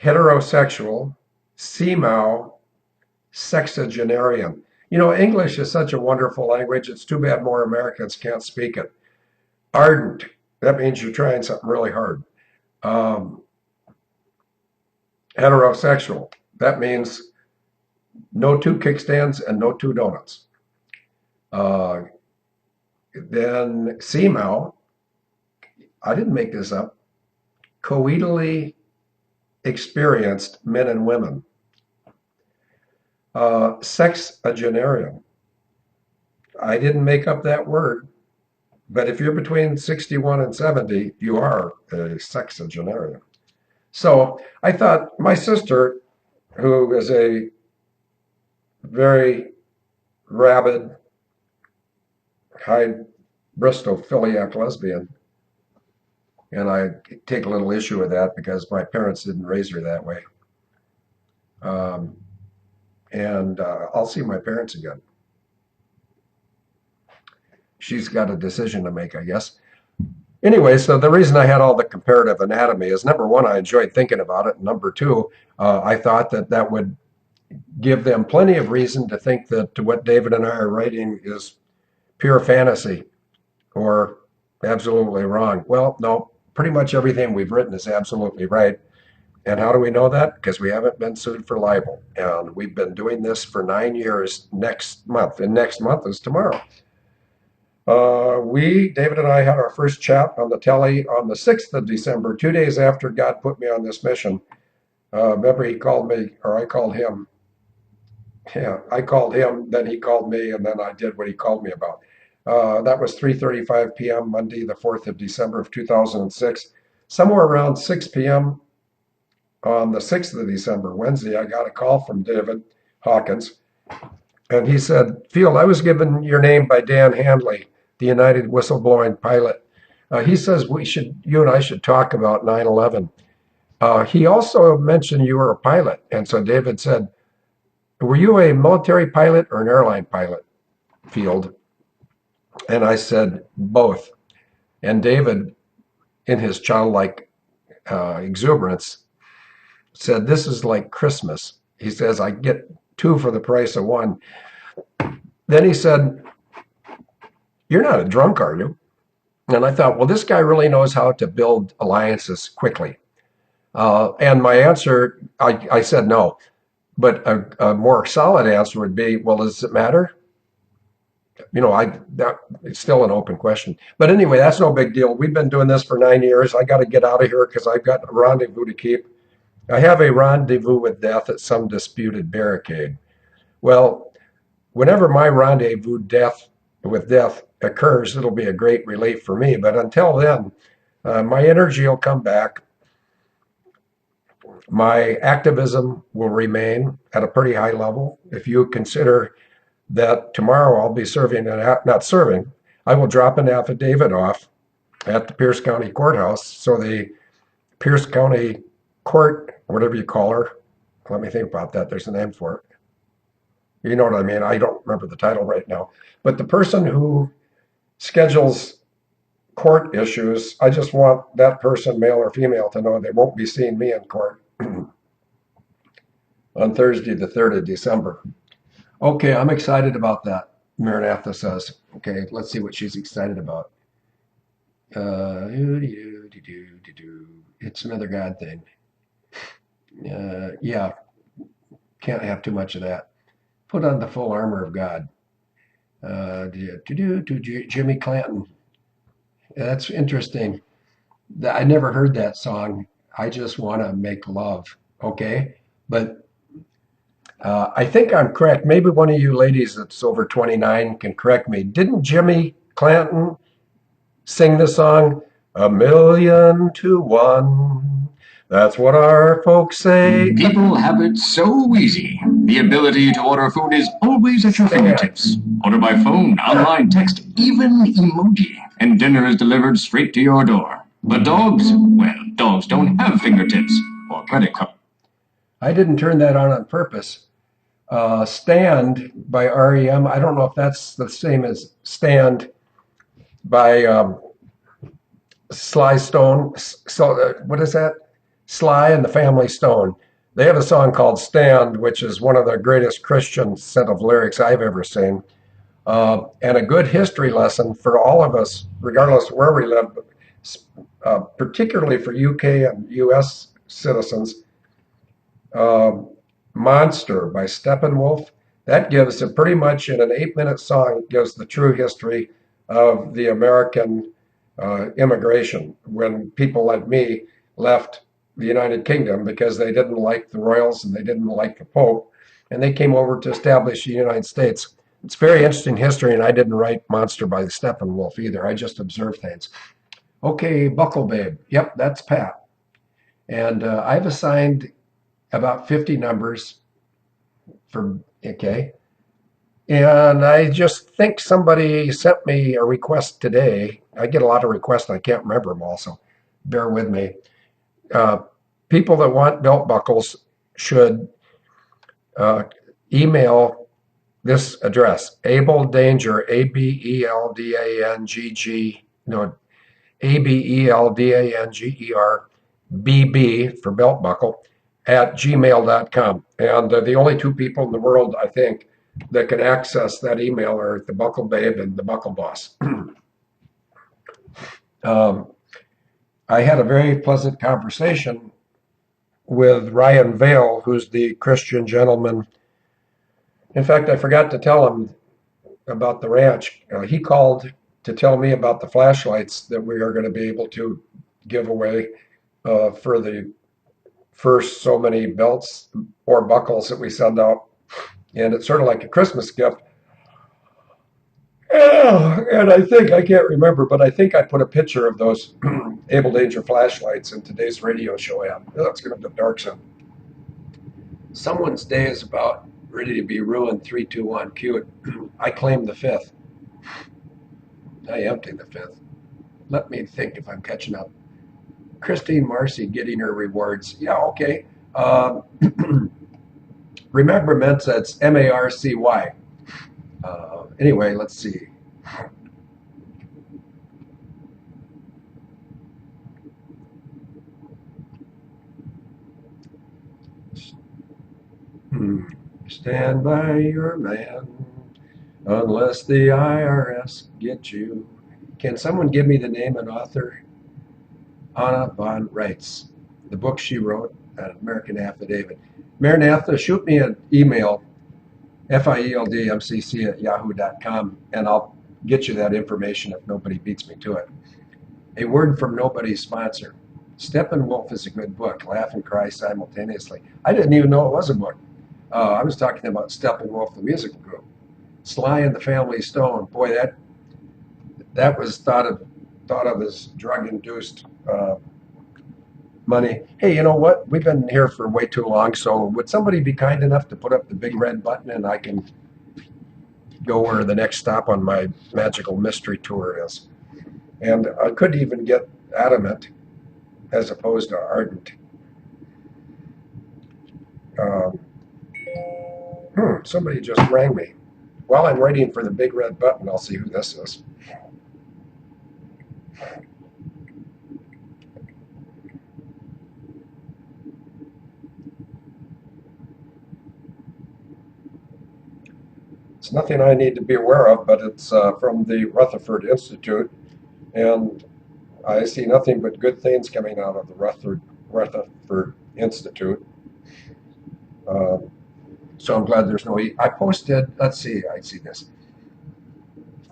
heterosexual CMAO sexagenarian. You know, English is such a wonderful language. It's too bad more Americans can't speak it. Ardent, that means you're trying something really hard. Um, Heterosexual, that means no two kickstands and no two donuts. Uh, then CMAO, I didn't make this up, coetally experienced men and women. Sexagenarian, I didn't make up that word, but if you're between 61 and 70, you are a sexagenarian. So I thought my sister, who is a very rabid, high Bristophiliac lesbian, and I take a little issue with that because my parents didn't raise her that way. Um, and I'll see my parents again. She's got a decision to make, I guess. Anyway, so the reason I had all the comparative anatomy is number one, I enjoyed thinking about it. And number two, I thought that that would give them plenty of reason to think that what David and I are writing is pure fantasy or absolutely wrong. Well, no, pretty much everything we've written is absolutely right. And how do we know that? Because we haven't been sued for libel. And we've been doing this for 9 years next month. And next month is tomorrow. David and I had our first chat on the telly on the 6th of December, 2 days after God put me on this mission. Remember, he called me, or I called him. Yeah, I called him, then he called me, and then I did what he called me about. That was 3:35 p.m. Monday, the 4th of December of 2006. Somewhere around 6 p.m. on the 6th of December, Wednesday, I got a call from David Hawkins, and he said, Field, I was given your name by Dan Handley, the United whistleblowing pilot. He says you and I should talk about 9/11. He also mentioned you were a pilot, and so David said, were you a military pilot or an airline pilot, Field? And I said, both. And David, in his childlike exuberance, said, this is like Christmas. He says, I get two for the price of one. Then he said, you're not a drunk, are you? And I thought, well, this guy really knows how to build alliances quickly. And my answer, I said no. But a more solid answer would be, well, does it matter? You know, it's still an open question. But anyway, that's no big deal. We've been doing this for 9 years. I got to get out of here because I've got a rendezvous to keep. I have a rendezvous with death at some disputed barricade. Well, whenever my rendezvous with death occurs, it'll be a great relief for me. But until then, my energy will come back. My activism will remain at a pretty high level. If you consider that tomorrow I'll be not serving, I will drop an affidavit off at the Pierce County Courthouse. So the Pierce County Court, whatever you call her, let me think about that. There's a name for it. You know what I mean? I don't remember the title right now. But the person who schedules court issues, I just want that person, male or female, to know they won't be seeing me in court on Thursday, the 3rd of December. Okay, I'm excited about that, Maranatha says. Okay, let's see what she's excited about. It's another God thing. Yeah, can't have too much of that. Put on the full armor of God. Jimmy Clanton. That's interesting. I never heard that song. I just want to make love. Okay, but I think I'm correct. Maybe one of you ladies that's over 29 can correct me. Didn't Jimmy Clanton sing the song, A Million to One? That's what our folks say. People have it so easy. The ability to order food is always at your fingertips. Order by phone, online, text, even emoji, and dinner is delivered straight to your door. But dogs, well, dogs don't have fingertips or credit cards. I didn't turn that on purpose. Stand by REM. I don't know if that's the same as Stand by Sly Stone. So what is that? Sly and the Family Stone. They have a song called Stand, which is one of the greatest Christian set of lyrics I've ever seen. And a good history lesson for all of us, regardless of where we live, particularly for UK and US citizens. um, Monster by Steppenwolf. That gives a pretty much in an 8-minute song gives the true history of the American immigration when people like me left the United Kingdom because they didn't like the royals and they didn't like the Pope, and they came over to establish the United States. It's very interesting history, and I didn't write Monster by Steppenwolf either. I just observed things. Okay, Buckle Babe. Yep, that's Pat. And I've assigned about 50 numbers for, okay. And I just think somebody sent me a request today. I get a lot of requests, and I can't remember them all, so bear with me. Uh, People that want belt buckles should uh, email this address, Abel Danger, ABELDANGG, no, ABELDANGER, BB for belt buckle, at gmail.com. And the only two people in the world, I think, that can access that email are the Buckle Babe and the Buckle Boss. um, I had a very pleasant conversation with Ryan Vale, who's the Christian gentleman. In fact, I forgot to tell him about the ranch. He called to tell me about the flashlights that we are going to be able to give away for the first so many belts or buckles that we send out. And it's sort of like a Christmas gift. And I think, I can't remember, but I think I put a picture of those Able Danger flashlights in today's radio show app. That's going to be dark soon. Someone's day is about ready to be ruined. 3, 2, 1, cue it. I claim the fifth. I empty the fifth. Let me think if I'm catching up. Christine Marcy getting her rewards. Yeah, okay. Remember, Mensa, it's Marcy. Anyway, let's see. Stand by your man unless the IRS gets you. Can someone give me the name and author? Anna von Reitz. The book she wrote, An American Affidavit. Maranatha, shoot me an email, FIELDMCC@yahoo.com, and I'll get you that information if nobody beats me to it. A word from nobody's sponsor. Steppenwolf is a good book. Laugh and cry simultaneously. I didn't even know it was a book. I was talking about Steppenwolf, the musical group. Sly and the Family Stone. Boy, that was thought of as drug-induced money. Hey, you know what? We've been here for way too long. So would somebody be kind enough to put up the big red button, and I can go where the next stop on my magical mystery tour is? And I could even get adamant as opposed to ardent. Um, Somebody just rang me. While I'm waiting for the big red button, I'll see who this is. It's nothing I need to be aware of, but it's from the Rutherford Institute, and I see nothing but good things coming out of the Rutherford Institute. So I'm glad there's no. I posted. Let's see. I see this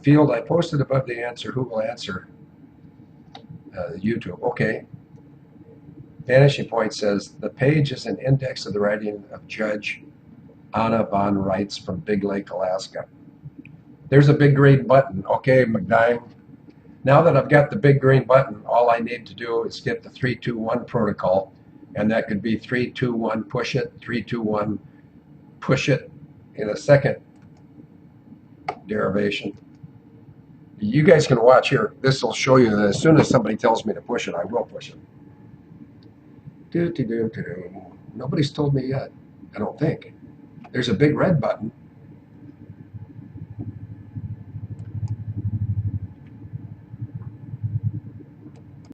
field. I posted above the answer. Who will answer? YouTube. Okay. Vanishing Point says the page is an index of the writing of Judge Anna von Reitz from Big Lake, Alaska. There's a big green button. Okay, McDime. Now that I've got the big green button, all I need to do is get the 3-2-1 protocol, and that could be 3-2-1 push it, 3-2-1 push it in a second derivation. You guys can watch here. This will show you that as soon as somebody tells me to push it, I will push it. Nobody's told me yet. I don't think. There's a big red button.